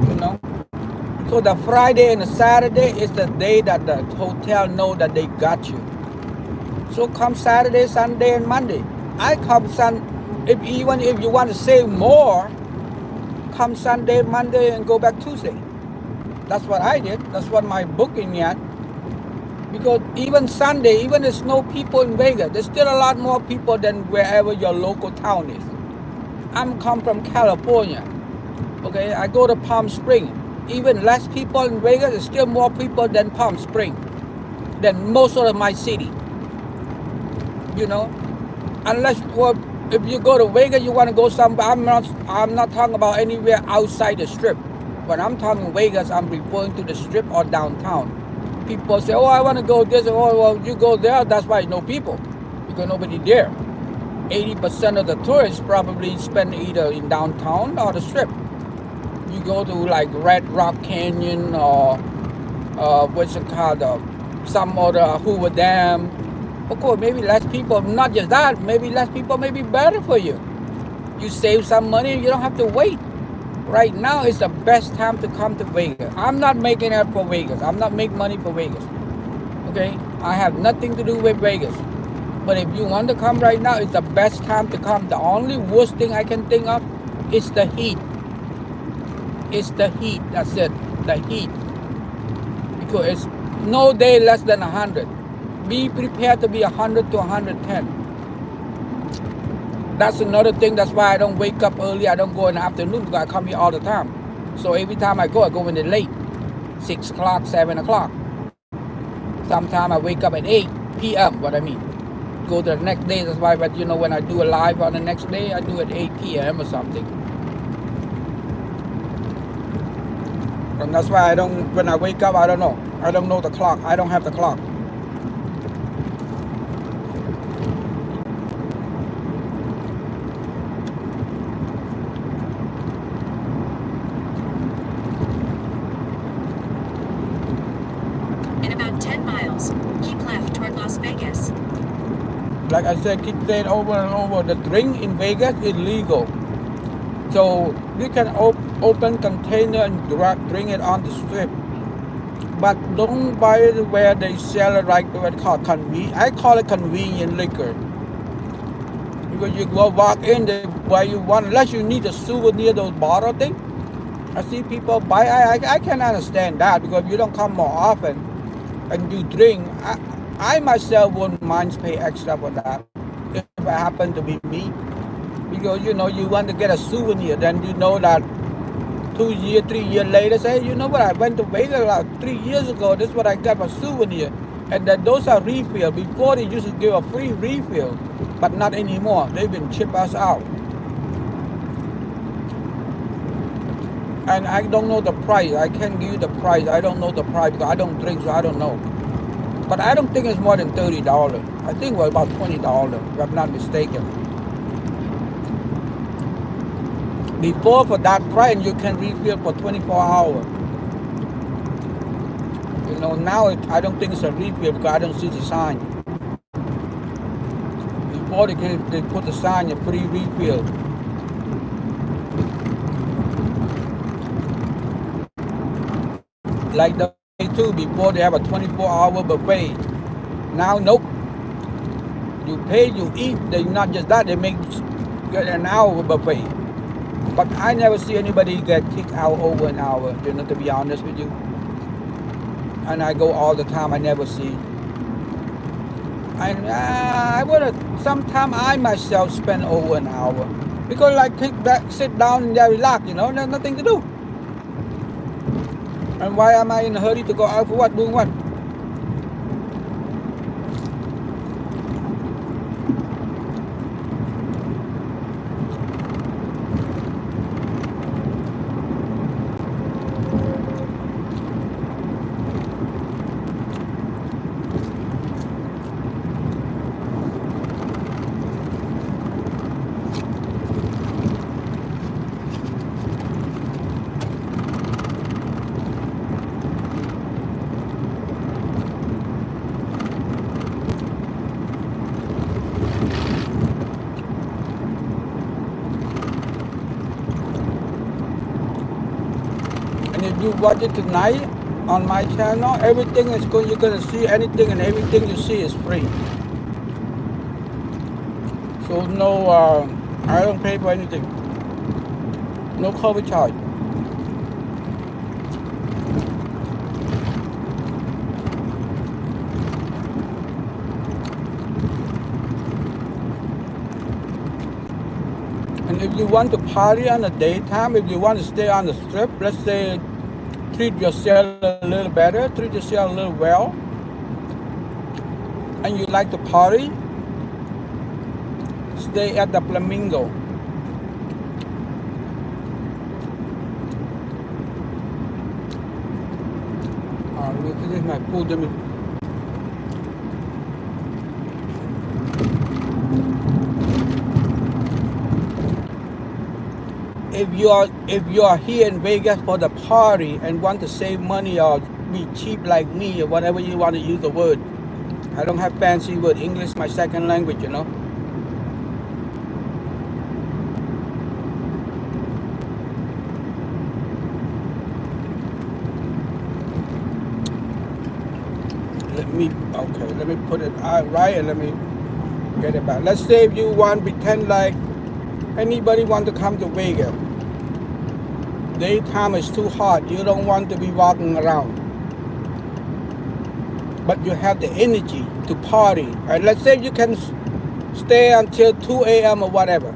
You know? So the Friday and the Saturday is the day that the hotel know that they got you. So come Saturday, Sunday, and Monday. I come even if you want to save more, come Sunday, Monday, and go back Tuesday. That's what I did. That's what my booking yet. Because even Sunday, even there's no people in Vegas, there's still a lot more people than wherever your local town is. I'm come from California. Okay, I go to Palm Springs. Even less people in Vegas, there's still more people than Palm Springs, than most of my city. You know, unless if you go to Vegas, you want to go somewhere. I'm not talking about anywhere outside the strip. When I'm talking Vegas, I'm referring to the strip or downtown. People say, oh, I want to go this. Oh, well, you go there. That's why no people, because nobody there. 80% of the tourists probably spend either in downtown or the strip. You go to like Red Rock Canyon or what's it called, some other Hoover Dam. Of course, maybe less people. Not just that, maybe less people may be better for you. You save some money, you don't have to wait. Right now is the best time to come to Vegas. I'm not making it for Vegas. I'm not making money for Vegas. Okay? I have nothing to do with Vegas. But if you want to come right now, it's the best time to come. The only worst thing I can think of is the heat. It's the heat. That's it. The heat. Because it's no day less than 100. Be prepared to be 100 to 110. That's another thing. That's why I don't wake up early. I don't go in the afternoon because I come here all the time. So every time I go in the late. 6 o'clock, 7 o'clock. Sometimes I wake up at 8 p.m. What I mean. Go to the next day. That's why, but you know, when I do a live on the next day, I do it 8 p.m. or something. And that's why I don't, when I wake up, I don't know. I don't know the clock. I don't have the clock. In about 10 miles, keep left toward Las Vegas. Like I said, keep saying over and over, the drink in Vegas is legal. So you can open container and drink it on the strip. But don't buy it where they sell it like what called convenient. I call it convenient liquor. Because you go walk in there where you want, unless you need a souvenir, those bottle thing. I see people buy, I can understand that because you don't come more often and you drink. I myself wouldn't mind pay extra for that if it happened to be me. Because, you know, you want to get a souvenir, then you know that 2 years, 3 years later, say, you know what, I went to Vegas like 3 years ago, this is what I got for souvenir. And then those are refill. Before they used to give a free refill, but not anymore. They've been chip us out. And I don't know the price. I can't give you the price. I don't know the price because I don't drink, so I don't know. But I don't think it's more than $30. I think it was about $20, if I'm not mistaken. Before for that price, you can refill for 24 hours. You know, now I don't think it's a refill because I don't see the sign. Before they put the sign, a free refill. Like the too, before they have a 24-hour buffet. Now, nope. You pay, you eat. They not just that, they make get an hour buffet. But I never see anybody get kicked out over an hour, you know, to be honest with you. And I go all the time, I never see. And I would have, sometime I myself spend over an hour. Because I kick back, sit down and relax, you know, there's nothing to do. And why am I in a hurry to go out for what, doing what? If you watch it tonight on my channel, everything is going, you're going to see anything and everything you see is free. So no, I don't pay for anything. No cover charge. And if you want to party on the daytime, if you want to stay on the strip, let's say treat yourself a little better, treat yourself a little well, and you like to party, stay at the Flamingo. This is my food. If you are here in Vegas for the party and want to save money or be cheap like me or whatever you want to use the word, I don't have fancy word. English is my second language, you know. Let me put it right and let me get it back. Let's say if you want to pretend like anybody want to come to Vegas. Daytime is too hot. You don't want to be walking around. But you have the energy to party. And let's say you can stay until 2 a.m. or whatever.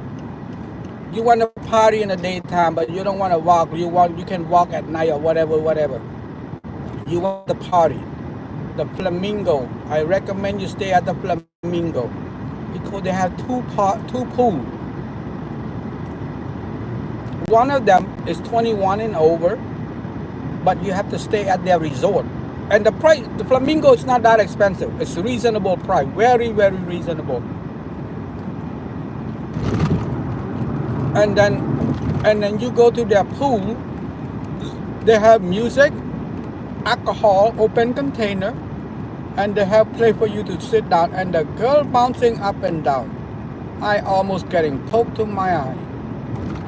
You want to party in the daytime, but you don't want to walk. You can walk at night or whatever. You want the party. The Flamingo. I recommend you stay at the Flamingo because they have two pools. One of them is 21 and over, but you have to stay at their resort. And the price, the Flamingo is not that expensive. It's a reasonable price, very, very reasonable. And then you go to their pool. They have music, alcohol, open container, and they have place for you to sit down. And the girl bouncing up and down. I almost getting poked to my eye.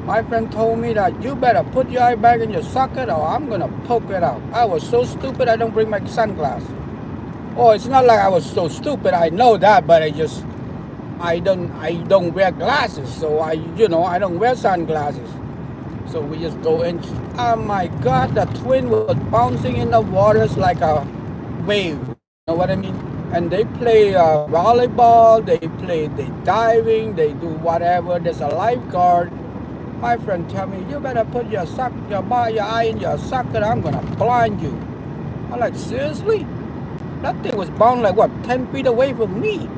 My friend told me that you better put your eye back in your socket or I'm gonna poke it out. I was so stupid I don't bring my sunglasses. Oh, it's not like I was so stupid, I know that, but I don't wear glasses, so I don't wear sunglasses. So we just go in. Oh my God, the twin was bouncing in the waters like a wave. You know what I mean? And they play volleyball, they diving, they do whatever. There's a lifeguard. My friend tell me, you better put your eye in your socket, I'm gonna blind you. I'm like, seriously? That thing was bound like what, 10 feet away from me?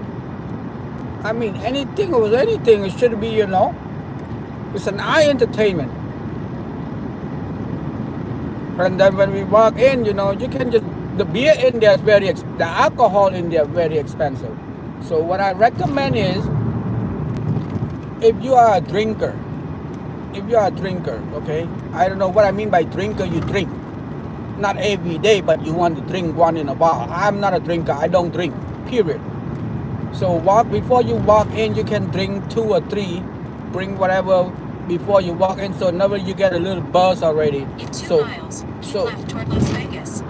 I mean, anything, it should be, it's an eye entertainment. And then when we walk in, you can just, the beer in there is the alcohol in there is very expensive. So what I recommend is, if you are a drinker, if you are a drinker, okay, I don't know what I mean by drinker, you drink. Not every day, but you want to drink one in a while. I'm not a drinker, I don't drink, period. So before you walk in, you can drink 2 or 3, bring whatever before you walk in, so never you get a little buzz already. In 2 So, miles, keep so, left toward Las Vegas.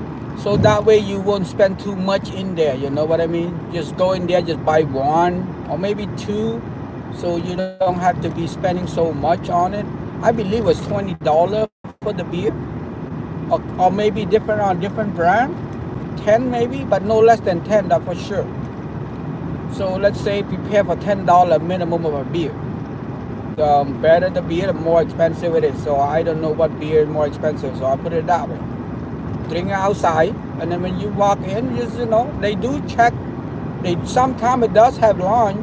so that way you won't spend too much in there, you know what I mean? Just go in there, just buy 1 or maybe 2, so you don't have to be spending so much on it. I believe it was $20 for the beer, or maybe different on different brand, 10 maybe, but no less than 10, that for sure. So let's say prepare for $10 minimum of a beer. The better the beer, the more expensive it is. So I don't know what beer is more expensive, so I put it that way. Drink it outside, and then when you walk in, just, you know, they do check. Sometimes it does have line,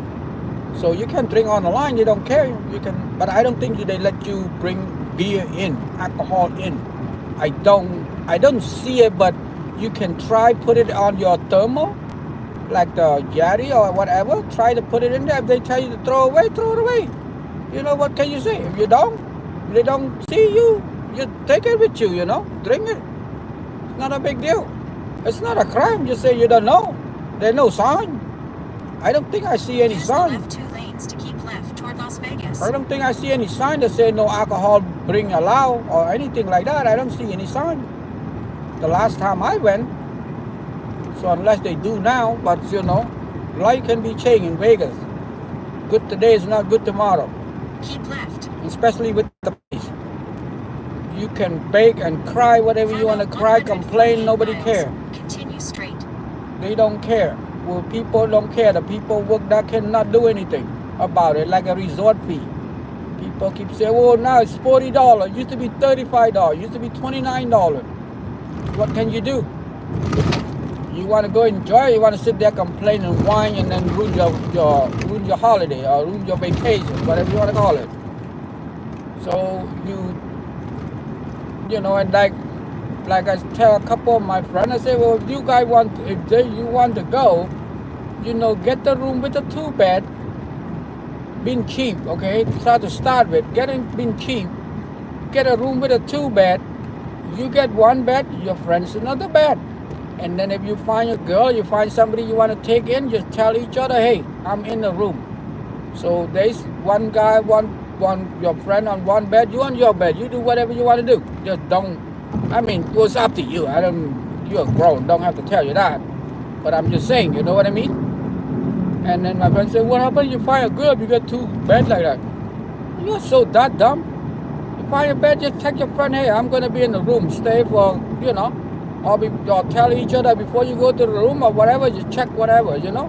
so you can drink on the line. You don't care. You can, but I don't think they let you bring beer in, alcohol in. I don't see it, but you can try put it on your thermal, like the Yeti or whatever. Try to put it in there. If they tell you to throw it away. You know, what can you say? If they don't see you, you take it with you, you know, drink it. It's not a big deal. It's not a crime. Just say you don't know. There's no sign. I don't think I see any Use the sign. left 2 lanes to keep left toward Las Vegas. I don't think I see any sign that say no alcohol bring allowed or anything like that. I don't see any sign. The last time I went, so unless they do now, but you know, life can be changed in Vegas. Good today is not good tomorrow. Keep left. Especially with the police. You can beg and cry whatever you want to cry, complain, nobody cares. Continue straight. They don't care. Well, people don't care. The people work that cannot do anything about it, like a resort fee. People keep saying, well, now it's $40. Used to be $35. Used to be $29. What can you do? You want to go enjoy it, you want to sit there, complain and whine, and then ruin your holiday or ruin your vacation, whatever you want to call it. So you know, and like I tell a couple of my friends, I say, well, if you guys you want to go, you know, get the room with a 2-bed, being cheap, okay? Start to start with, being cheap, get a room with a 2-bed, you get 1 bed, your friends another bed. And then if you find a girl, you find somebody you want to take in, just tell each other, hey, I'm in the room. So there's one guy, your friend on 1 bed, you on your bed. You do whatever you want to do. Just don't, I mean, it's up to you. You're grown, don't have to tell you that. But I'm just saying, you know what I mean? And then my friend said, what happens if you find a girl if you get 2 beds like that? You're so that dumb. You find a bed, just text your friend, hey, I'm going to be in the room. Stay for, you know, or tell each other before you go to the room or whatever, just check whatever, you know.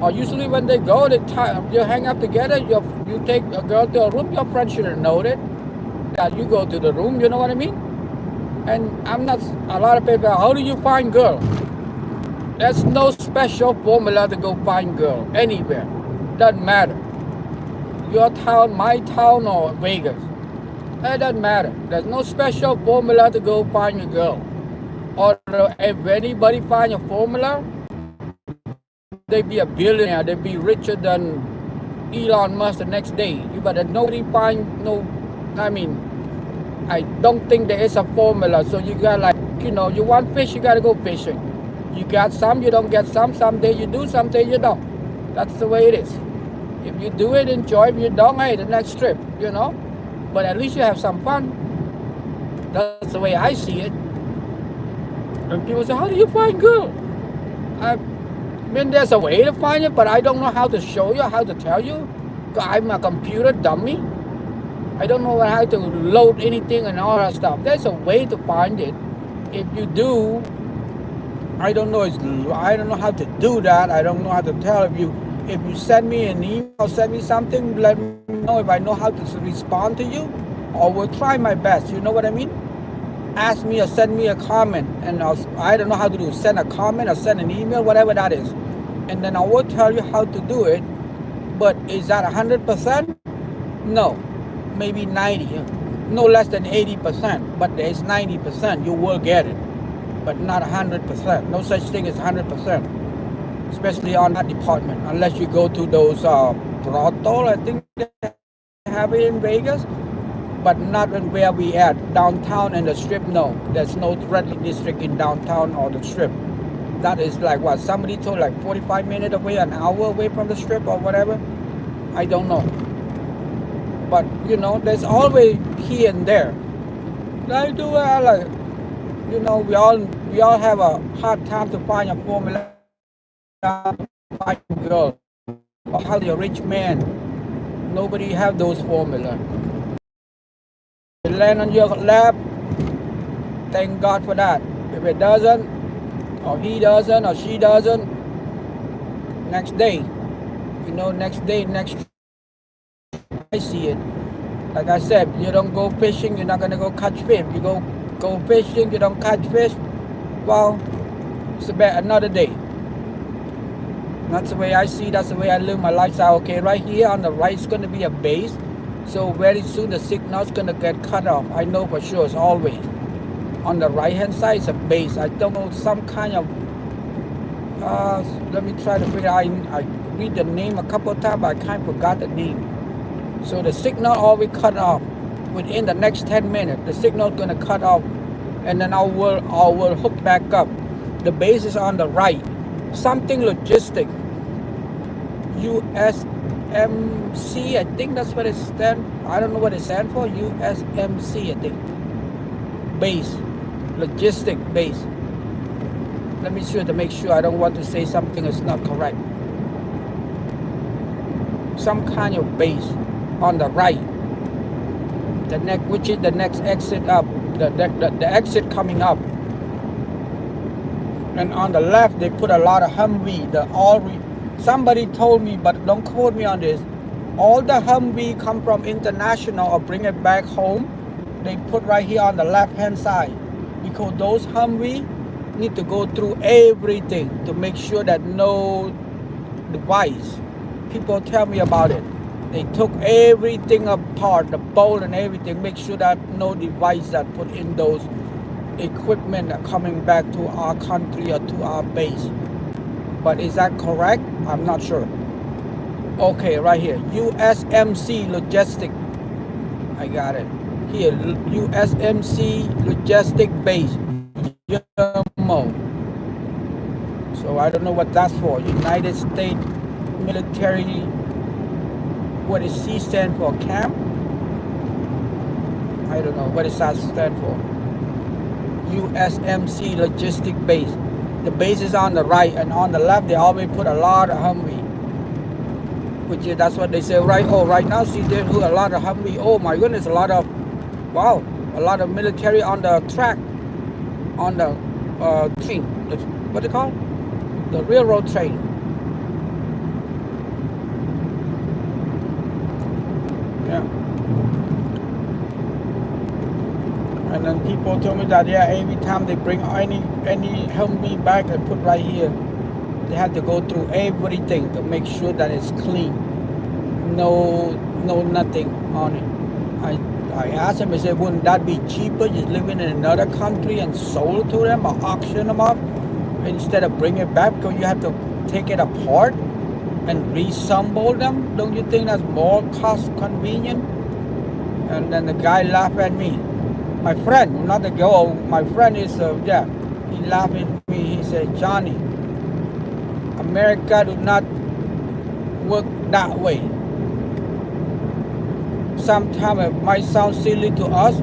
Or usually when they go, you hang up together, you take a girl to a room, your friend shouldn't know that you go to the room, you know what I mean? And a lot of people, how do you find girl? There's no special formula to go find girl anywhere. Doesn't matter. Your town, my town, or Vegas. That doesn't matter. There's no special formula to go find a girl. Or if anybody find a formula, they be a billionaire, they be richer than Elon Musk the next day. But nobody find I don't think there is a formula. So you got you want fish, you gotta go fishing. You got some, you don't get some. Some day you do, some day you don't. That's the way it is. If you do it, enjoy. If you don't, hey, the next trip, you know. But at least you have some fun. That's the way I see it. And people say, how do you find girl? I mean, there's a way to find it, but I don't know how to show you, how to tell you. I'm a computer dummy. I don't know how to load anything and all that stuff. There's a way to find it. If you do, I don't know how to do that. I don't know how to tell. If you send me an email, send me something, let me know if I know how to respond to you, or will try my best. You know what I mean? Ask me or send me a comment, and I don't know how to do. Send a comment or send an email, whatever that is, and then I will tell you how to do it. But is that 100%? No, maybe 90, no less than 80%. But there's 90%. You will get it, but not 100%. No such thing as 100%, especially on that department, unless you go to those brothel. I think they have it in Vegas. but not in where we at. Downtown and the strip, no. There's no red district in downtown or the strip. That is like what? Somebody told like 45 minutes away, an hour away from the strip or whatever. I don't know. But you know, there's always here and there. Like do like, you know, we all have a hard time to find a formula, find a girl, or how the rich man. Nobody have those formula. It land on your lap. Thank God for that. If it doesn't, or he doesn't, or she doesn't, next day, you know, next day, next. I see it. Like I said, you don't go fishing, you're not gonna go catch fish. You go fishing, you don't catch fish. Well, it's about another day. That's the way I see. That's the way I live my lifestyle. Okay, right here on the right is gonna be a base. So very soon the signal's gonna get cut off. I know for sure. It's always on the right hand side is a base. I don't know, some kind of let me try to figure out. I read the name a couple of times, but I kind of forgot the name. So the signal always cut off within the next 10 minutes. The signal's gonna cut off, and then I will hook back up. The base is on the right. Something logistic. USMC, I think that's what it stands. I don't know what it stands for. USMC, I think. Base, logistic base. Let me sure to make sure I don't want to say something that's not correct. Some kind of base on the right. Which is the next exit up. The exit coming up. And on the left, they put a lot of Humvee. Somebody told me, but don't quote me on this. All the Humvee come from international or bring it back home. They put right here on the left-hand side. Because those Humvee need to go through everything to make sure that no device. People tell me about it. They took everything apart, the bolt and everything, make sure that no device that put in those equipment are coming back to our country or to our base. But is that correct? I'm not sure. Okay, right here. USMC Logistic. I got it. Here, USMC Logistic Base. YMO. So I don't know what that's for. United States Military. What does C stand for? Camp? I don't know. What does that stand for? USMC Logistic Base. The base is on the right, and on the left they always put a lot of Humvee. Which is, that's what they say, right? Oh, right now, see there a lot of Humvee. Oh my goodness, a lot of, wow, a lot of military on the track, on the train. What do you call it? The railroad train. Yeah. And then people told me that, yeah, every time they bring any Humvee back, they put right here. They have to go through everything to make sure that it's clean. No nothing on it. I asked him, I said, wouldn't that be cheaper just living in another country and sold to them or auction them up instead of bring it back? Because you have to take it apart and reassemble them. Don't you think that's more cost convenient? And then the guy laughed at me. My friend, not the girl, my friend is, he laughed at me. He said, Johnny, America do not work that way. Sometimes it might sound silly to us,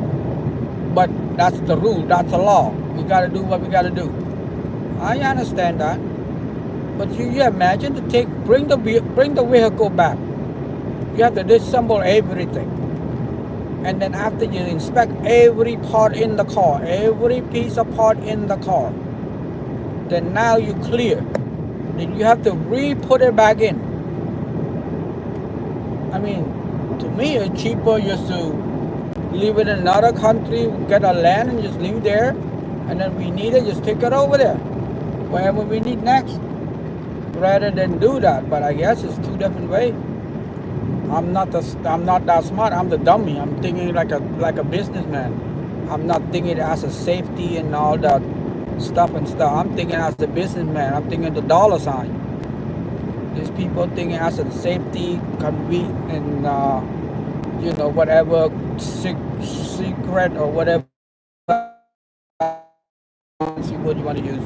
but that's the rule, that's the law. We gotta do what we gotta do. I understand that. But you imagine to bring the vehicle back. You have to disassemble everything. And then after you inspect every part in the car, every piece of part in the car, then now you clear. Then you have to re-put it back in. I mean, to me it's cheaper just to live in another country, get a land and just live there, and then we need it, just take it over there, wherever we need next, rather than do that. But I guess it's two different ways. I'm not that smart. I'm the dummy. I'm thinking like a businessman. I'm not thinking as a safety and all that stuff. I'm thinking as a businessman. I'm thinking the dollar sign. There's people thinking as a safety, convenience, and you know, whatever secret or whatever what you want to use.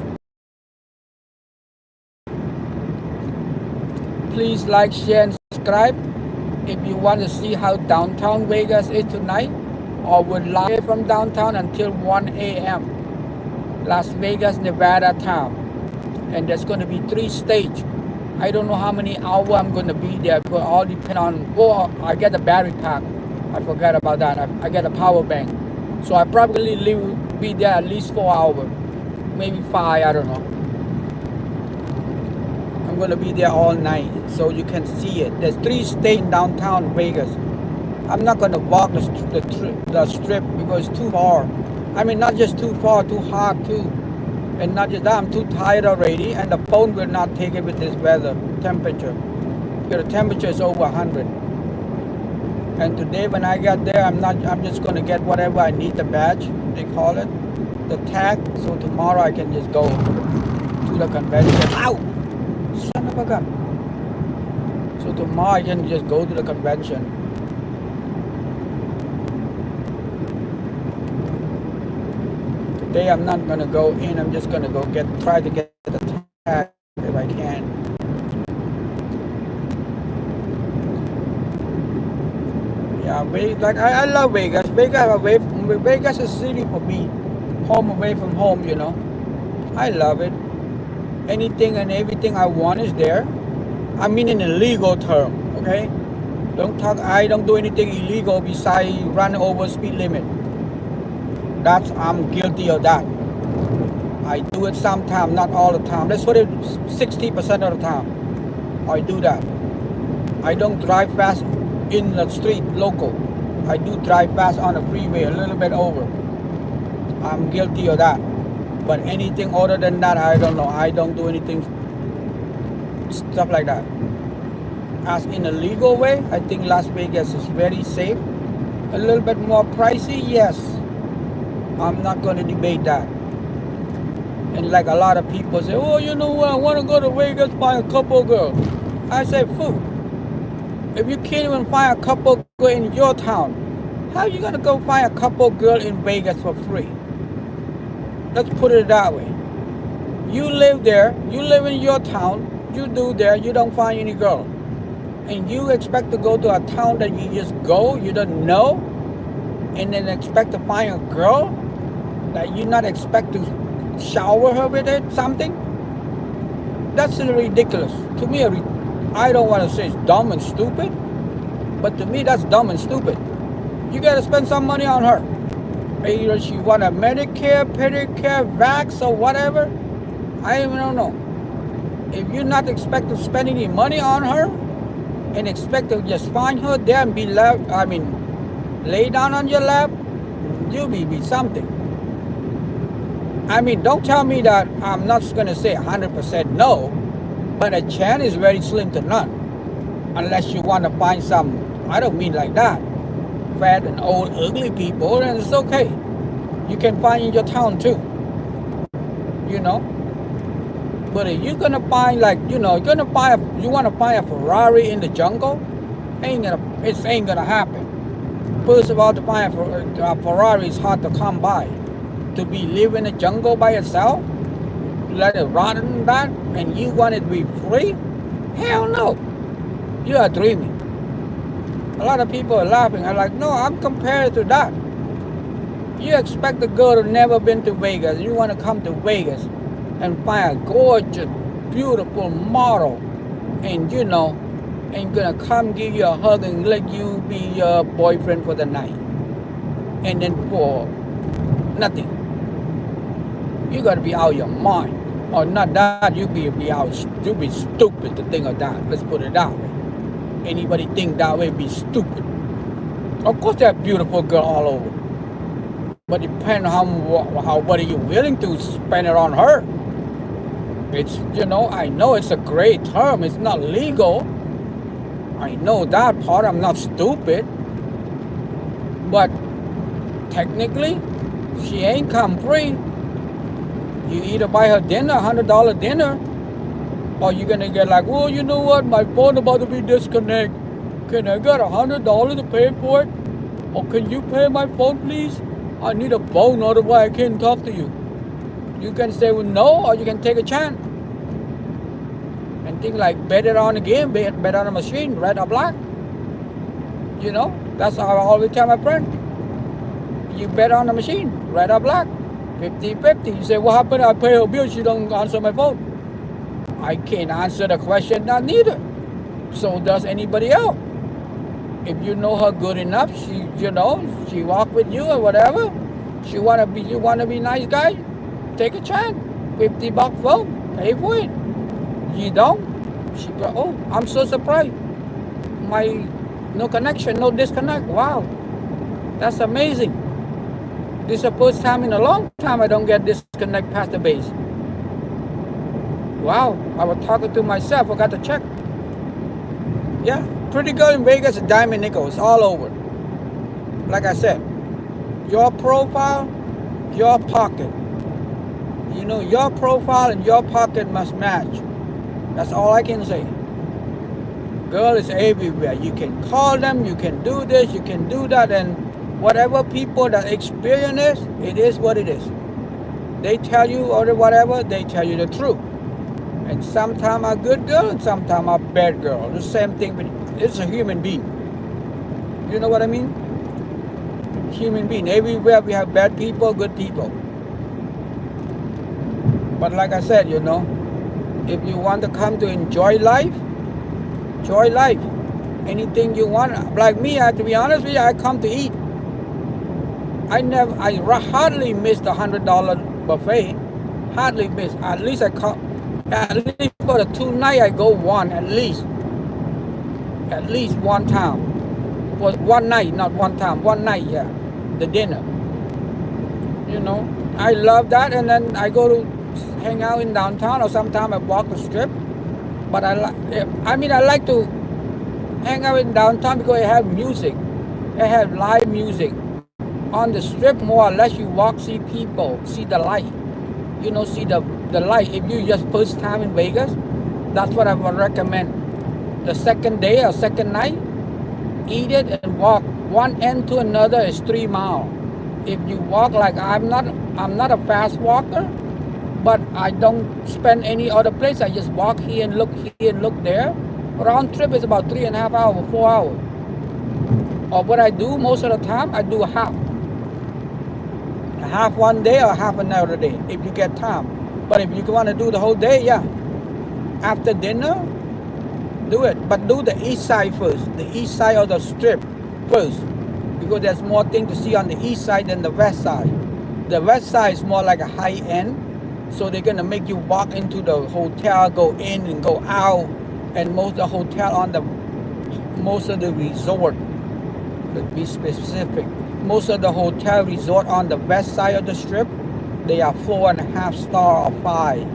Please like, share, and subscribe if you want to see how downtown Vegas is tonight, or we're live from downtown until 1 a.m. Las Vegas, Nevada town. And there's going to be 3 stages. I don't know how many hours I'm going to be there. It will all depend on, oh, I get a battery pack. I forgot about that. I get a power bank. So I probably be there at least 4 hours. Maybe 5, I don't know. I'm going to be there all night so you can see it. There's 3 states in downtown Vegas. I'm not going to walk the strip because it's too far. I mean, not just too far, too hot too. And not just that, I'm too tired already, and the phone will not take it with this weather, temperature. Because the temperature is over 100. And today when I got there, I'm just going to get whatever I need, the badge, they call it, the tag, so tomorrow I can just go to the convention. Ow! Son of a gun. So tomorrow I can just go to the convention. Today I'm not gonna go in. I'm just gonna go try to get the tag if I can. Yeah, like I love Vegas. Vegas is a city for me. Home away from home, you know. I love it. Anything and everything I want is there. I mean in a legal term, okay? I don't do anything illegal besides run over speed limit. I'm guilty of that. I do it sometimes, not all the time. Let's put it 60% of the time. I do that. I don't drive fast in the street, local. I do drive fast on the freeway, a little bit over. I'm guilty of that. But anything other than that, I don't know. I don't do anything, stuff like that. As in a legal way, I think Las Vegas is very safe. A little bit more pricey, yes. I'm not going to debate that. And like a lot of people say, oh, you know what, I want to go to Vegas, find a couple girls. I say, fool, if you can't even find a couple girls in your town, how are you going to go find a couple girls in Vegas for free? Let's put it that way. You live there, you live in your town, you do there, you don't find any girl. And you expect to go to a town that you just go, you don't know, and then expect to find a girl that you not expect to shower her with it, something? That's ridiculous. To me, I don't want to say it's dumb and stupid, but to me that's dumb and stupid. You got to spend some money on her. Either she want a Medicare, pedicure, vax, or whatever. I even don't know. If you're not expect to spend any money on her and expect to just find her there and be lay down on your lap, you'll be something. I mean, don't tell me that I'm not going to say 100% no, but a chance is very slim to none. Unless you want to find some, I don't mean like that, fat and old ugly people, then it's okay. You can find in your town too, you know. But if you're going to find you want to find a Ferrari in the jungle, it ain't gonna happen. First of all, to find a Ferrari is hard to come by. To be live in the jungle by yourself, let it rot in that, and you want it to be free? Hell no. You are dreaming. A lot of people are laughing. I'm like, no, I'm compared to that. You expect a girl who never been to Vegas, you want to come to Vegas and find a gorgeous, beautiful model, and ain't gonna come give you a hug and let you be your boyfriend for the night. And then for nothing. You gotta be out of your mind. Or not that, you be stupid to think of that. Let's put it that way. Anybody think that way be stupid. Of course there are beautiful girls all over. But depends on what are you willing to spend it on her. It's, I know it's a great term. It's not legal. I know that part. I'm not stupid. But technically, she ain't come free. You either buy her dinner, $100 dinner, or you're going to get like, well, you know what? My phone about to be disconnected. can I get $100 to pay for it? Or can you pay my phone, please? I need a phone, otherwise I can't talk to you. You can say well, no, or you can take a chance. And think like bet it on the game, bet on the machine, red or black. You know, that's how I always tell my friend. You bet on the machine, red or black, 50-50. You say, what happened? I pay her bill, she don't answer my phone. I can't answer the question, not neither. So does anybody else. If you know her good enough, she walk with you or whatever. You wanna be nice guy, take a chance. $50 phone, pay for it. You don't, she go, oh, I'm so surprised. No connection, no disconnect. Wow, that's amazing. This is the first time in a long time I don't get disconnect past the base. Wow, I was talking to myself, I got to check. Yeah, pretty good in Vegas, diamond nickels all over. Like I said, your profile, your pocket. You know, your profile and your pocket must match. That's all I can say. Girl is everywhere. You can call them, you can do this, you can do that, and whatever people that experience it is what it is. They tell you or whatever, they tell you the truth. And sometimes a good girl and sometimes a bad girl. The same thing with it's a human being. You know what I mean? Human being. Everywhere we have bad people, good people. But like I said, you know, if you want to come to enjoy life, anything you want. Like me, to be honest with you, I come to eat. I hardly miss the $100 buffet. Hardly miss. At least for the 2 nights I go one at least one time. For one night, not one time. One night, yeah. The dinner. You know, I love that, and then I go to hang out in downtown, or sometimes I walk the strip. But I like to hang out in downtown because it have music. It have live music. On the strip, more or less, you walk, see people, see the light. You know, see the light. If you just first time in Vegas, that's what I would recommend. The second day or second night, eat it and walk. One end to another is 3 miles. If you walk like I'm not a fast walker, but I don't spend any other place. I just walk here and look there. Round trip is about 3.5 hours, 4 hours. Or what I do most of the time, I do a half one day or half another day if you get time. But if you want to do the whole day, yeah. After dinner, do it. But do the east side first. The east side of the strip first. Because there's more things to see on the east side than the west side. The west side is more like a high end. So they're going to make you walk into the hotel, go in and go out. And most of the hotel most of the resort, to be specific, most of the hotel resort on the west side of the strip, they are 4.5 star or 5.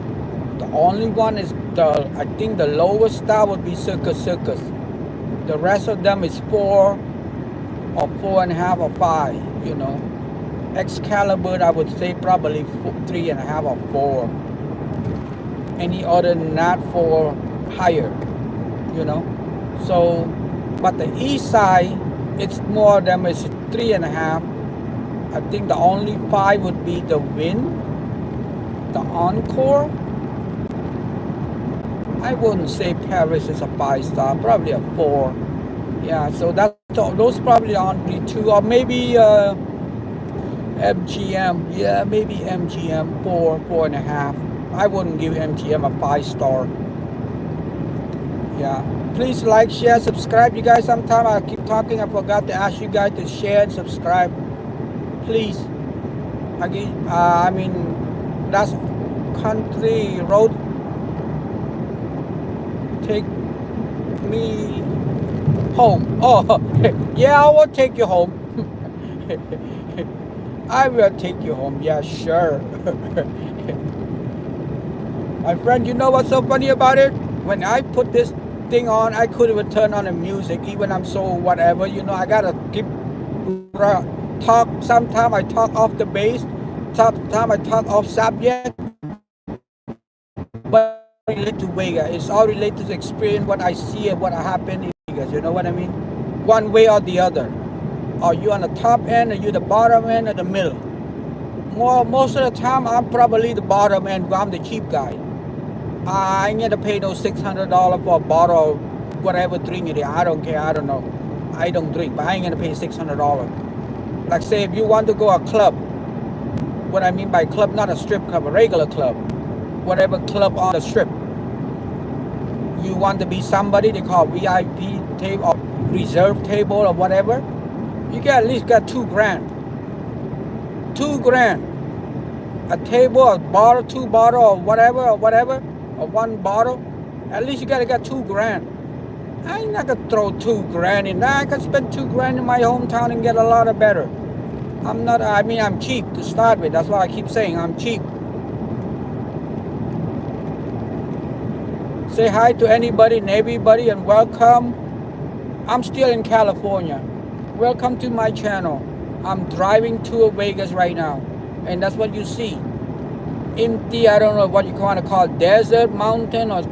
The only one is I think the lowest star would be Circus. The rest of them is 4 or 4.5 or 5, you know. Excalibur, I would say probably 3.5 or 4. Any other than that, 4 higher, you know. So, but the east side, it's more of them is 3.5. I think the only 5 would be the Win, the Encore. I wouldn't say Paris is a 5 star, probably a 4. Yeah, so those probably the only 2, or maybe MGM. Yeah, maybe MGM 4.5. I wouldn't give MGM a 5 star. Yeah, please like, share, subscribe. You guys, sometimes I keep talking, I forgot to ask you guys to share and subscribe. Please. I mean, that's country road. Take me home. Oh, yeah, I will take you home. I will take you home. Yeah, sure. My friend, you know what's so funny about it? When I put this thing on, I couldn't even turn on the music, even I'm so whatever, you know. I gotta keep talk. Sometimes I talk off the bass, sometimes I talk off subject, but related to Vegas. It's all related to experience, what I see and what happened in Vegas. Vegas. You know what I mean? One way or the other. Or you on the top end, or you the bottom end, or the middle. Most of the time, I'm probably the bottom end. I'm the cheap guy. I ain't gonna pay no $600 for a bottle of whatever drink it is. I don't care. I don't know. I don't drink, but I ain't gonna pay $600. Like say, if you want to go a club, what I mean by club, not a strip club, a regular club, whatever club on the strip. You want to be somebody they call VIP table or reserve table or whatever. You got at least got $2,000. $2,000. A table, a bottle, 2 bottle or whatever, or 1 bottle. At least you gotta get $2,000. I ain't not gonna throw $2,000 in there. I can spend $2,000 in my hometown and get a lot of better. I'm cheap to start with. That's why I keep saying I'm cheap. Say hi to anybody and everybody and welcome. I'm still in California. Welcome to my channel. I'm driving to Vegas right now. And that's what you see. Empty, I don't know what you want to call desert, mountain, or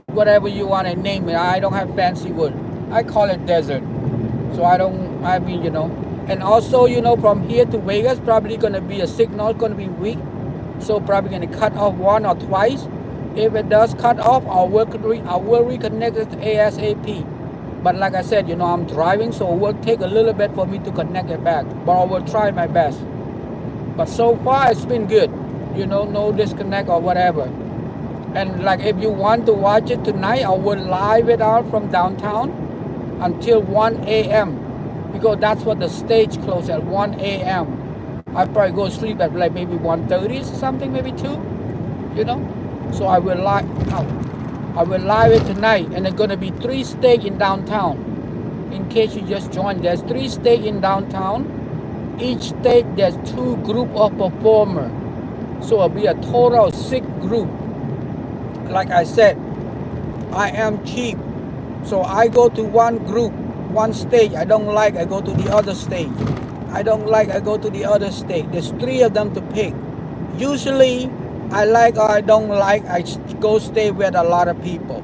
whatever you want to name it. I don't have fancy word. I call it desert. So And also, from here to Vegas, probably going to be a signal, going to be weak. So probably going to cut off 1 or twice. If it does cut off, I will reconnect it ASAP. But like I said, I'm driving, so it will take a little bit for me to connect it back. But I will try my best. But so far, it's been good. No disconnect or whatever. And like if you want to watch it tonight, I will live it out from downtown until 1 a.m. Because that's what the stage closes at, 1 a.m. I probably go to sleep at like maybe 1:30 or something, maybe 2. So I will live it tonight, and there's gonna be 3 stages in downtown. In case you just joined, there's 3 stages in downtown. Each stage there's 2 groups of performers. So it'll be a total of 6 groups. Like I said, I am cheap. So I go to one group, one stage. I don't like, I go to the other stage. I don't like, I go to the other stage. There's 3 of them to pick. Usually, I like or I don't like, I go stay with a lot of people.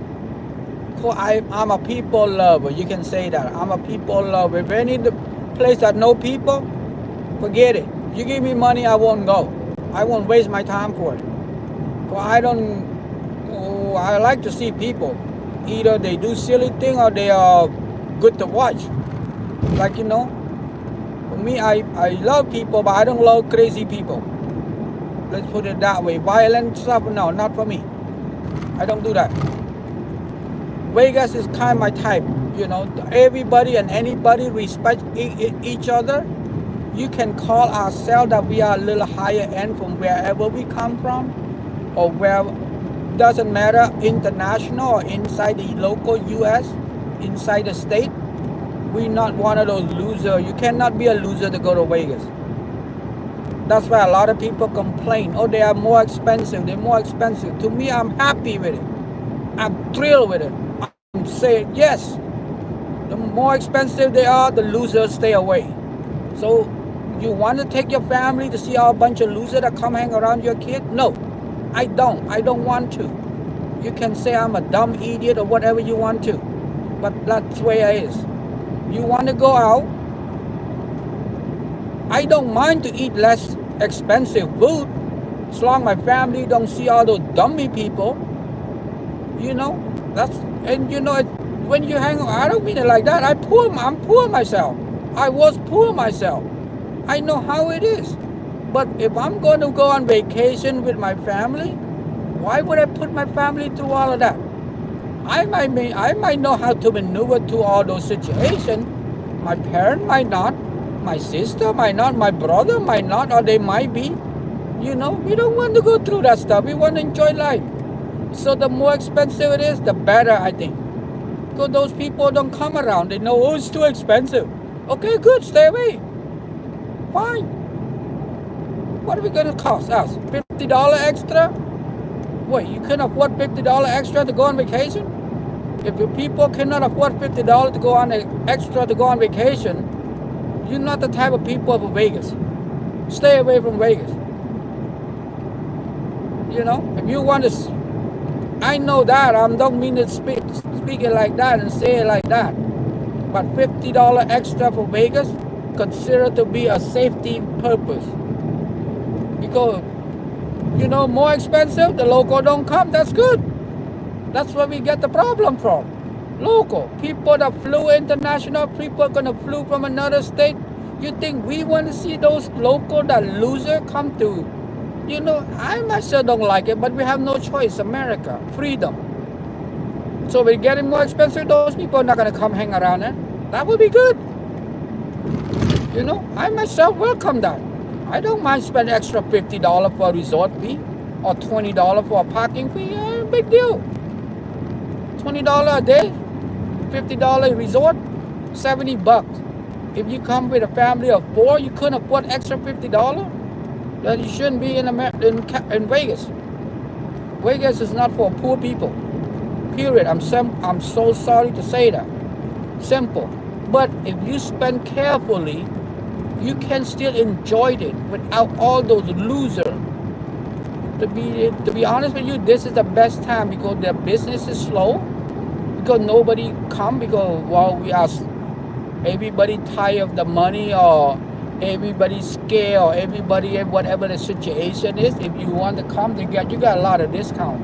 So I'm a people lover, you can say that. I'm a people lover. If any place that no people, forget it. You give me money, I won't go. I won't waste my time for it. So I like to see people. Either they do silly thing or they are good to watch. Like, for me, I love people, but I don't love crazy people. Let's put it that way. Violent stuff, no, not for me. I don't do that. Vegas is kind of my type. Everybody and anybody respect each other. You can call ourselves that we are a little higher end from wherever we come from, or where, doesn't matter, international or inside the local US, inside the state. We're not one of those losers. You cannot be a loser to go to Vegas. That's why a lot of people complain. Oh, they are more expensive. They're more expensive. To me, I'm happy with it. I'm thrilled with it. I'm saying, yes, the more expensive they are, the losers stay away. So you want to take your family to see a bunch of losers that come hang around your kid? No, I don't. I don't want to. You can say I'm a dumb idiot or whatever you want to. But that's the way it is. You want to go out, I don't mind to eat less expensive food, as long as my family don't see all those dummy people. When you hang out, I don't mean it like that. I'm poor myself. I was poor myself. I know how it is. But if I'm going to go on vacation with my family, why would I put my family through all of that? I might know how to maneuver through all those situations. My parent might not. My sister might not, my brother might not, or they might be. We don't want to go through that stuff. We want to enjoy life. So the more expensive it is, the better, I think. Because those people don't come around. They know, oh, it's too expensive. Okay, good, stay away. Fine. What are we going to cost us? $50 extra? Wait, you can afford $50 extra to go on vacation? If the people cannot afford $50 to go on extra to go on vacation, you're not the type of people for Vegas. Stay away from Vegas. If you want to, I know that. I don't mean to speak it like that and say it like that. But $50 extra for Vegas considered to be a safety purpose. Because, more expensive, the local don't come, that's good. That's where we get the problem from. Local. People that flew international, people gonna flew from another state. You think we want to see those local, that loser come to, I myself don't like it, but we have no choice. America, freedom. So we're getting more expensive, those people are not gonna come hang around there. That would be good. I myself welcome that. I don't mind spending extra $50 for a resort fee or $20 for a parking fee. Yeah, big deal. $20 a day, $50 resort, $70. If you come with a family of 4, you couldn't afford extra $50. Then you shouldn't be in Vegas. Vegas is not for poor people. Period. I'm so sorry to say that. Simple. But if you spend carefully, you can still enjoy it without all those losers. To be honest with you, this is the best time because their business is slow, because nobody come, because everybody tired of the money, or everybody's scared, or everybody, whatever the situation is. If you want to come, you got a lot of discount.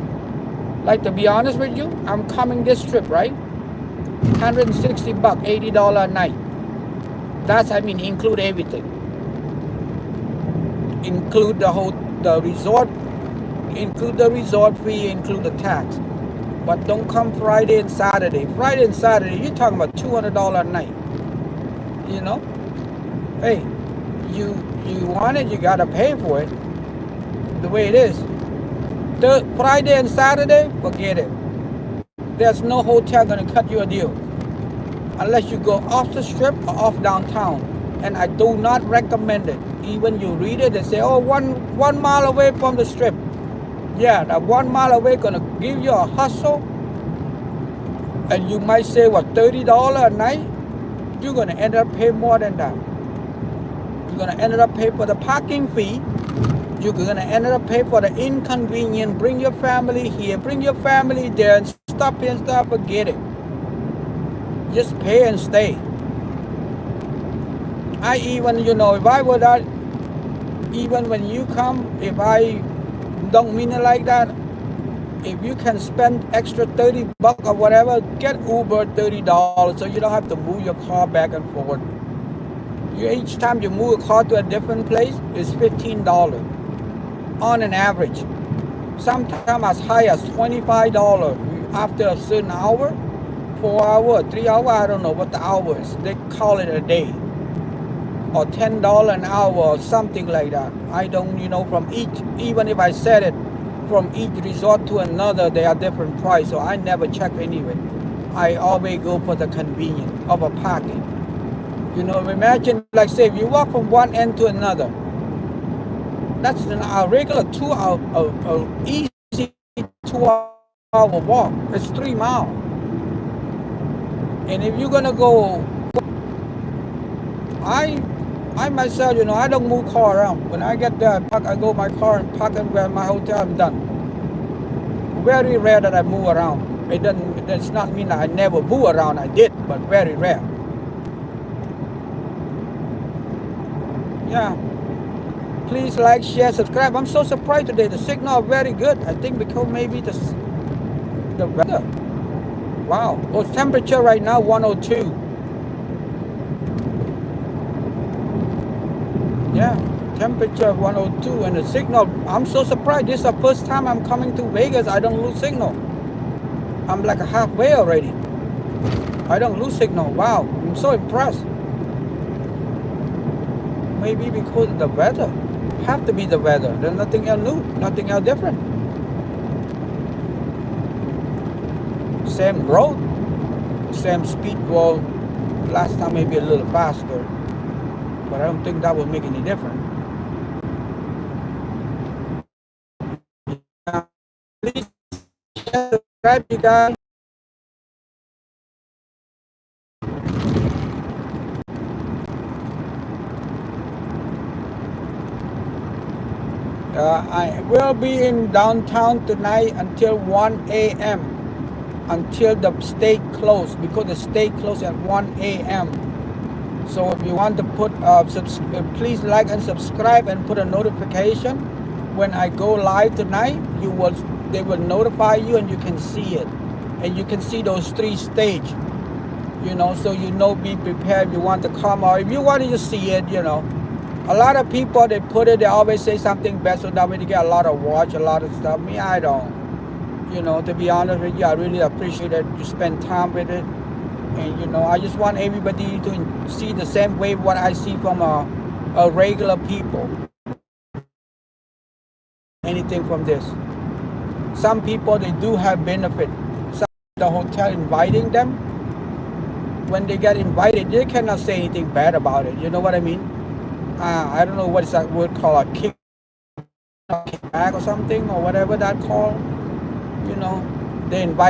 Like, to be honest with you, I'm coming this trip, right? $160, $80 a night. That's, include everything. Include the resort, include the resort fee, include the tax. But don't come Friday and Saturday. Friday and Saturday, you're talking about $200 a night. Hey, you want it, you gotta pay for it. The way it is. Friday and Saturday, forget it. There's no hotel gonna cut you a deal unless you go off the strip or off downtown. And I do not recommend it. Even you read it, they say, oh, one mile away from the strip. Yeah, that 1 mile away gonna give you a hustle. And you might say, what, $30 a night? You're gonna end up paying more than that. You're gonna end up paying for the parking fee. You're gonna end up paying for the inconvenience. Bring your family here, bring your family there, and stop here and stop, forget it. Just pay and stay. I even, if I were that, even when you come, if I don't mean it like that, if you can spend extra $30 or whatever, get Uber $30 so you don't have to move your car back and forth. Each time you move a car to a different place, it's $15 on an average. Sometimes as high as $25 after a certain hour, 4 hours, 3 hours, I don't know what the hour is. They call it a day. Or $10 an hour or something like that. I don't, from each, even if I said it, from each resort to another, they are different price. So I never check anyway. I always go for the convenience of a parking. Imagine, like, say, if you walk from one end to another, that's a regular 2 hour, easy 2 hour walk. It's 3 miles. And if you're gonna go, I myself, I don't move car around. When I get there, I go my car and park and where my hotel, I'm done. Very rare that I move around. It does not mean that I never move around. I did, but very rare. Yeah. Please like, share, subscribe. I'm so surprised today. The signal is very good. I think because maybe the weather. Wow. Well, temperature right now 102. Yeah, temperature 102 and the signal. I'm so surprised. This is the first time I'm coming to Vegas. I don't lose signal. I'm like halfway already. I don't lose signal. Wow, I'm so impressed. Maybe because of the weather. Have to be the weather. There's nothing else new, nothing else different. Same road, same speed. Well, last time maybe a little faster, but I don't think that will make any difference. Please subscribe, you guys. I will will be in downtown tonight until 1 a.m. until the state closed because the state closed at 1 a.m. So if you want to put please like and subscribe and put a notification when I go live tonight. They will notify you and you can see it, and you can see those 3 stages. You know, so you know, be prepared. If you want to come or if you want to just see it, you know. A lot of people, they put it, they always say something bad, so that way they get a lot of watch, a lot of stuff. Me, I don't. You know, to be honest with you, I really appreciate that you spend time with it. And, you know, I just want everybody to see the same way what I see from a regular people. Anything from this. Some people, they do have benefit. Some the hotel inviting them. When they get invited, they cannot say anything bad about it. You know what I mean? I don't know what is that word called, a kickback or something, or whatever that called. You know, they invite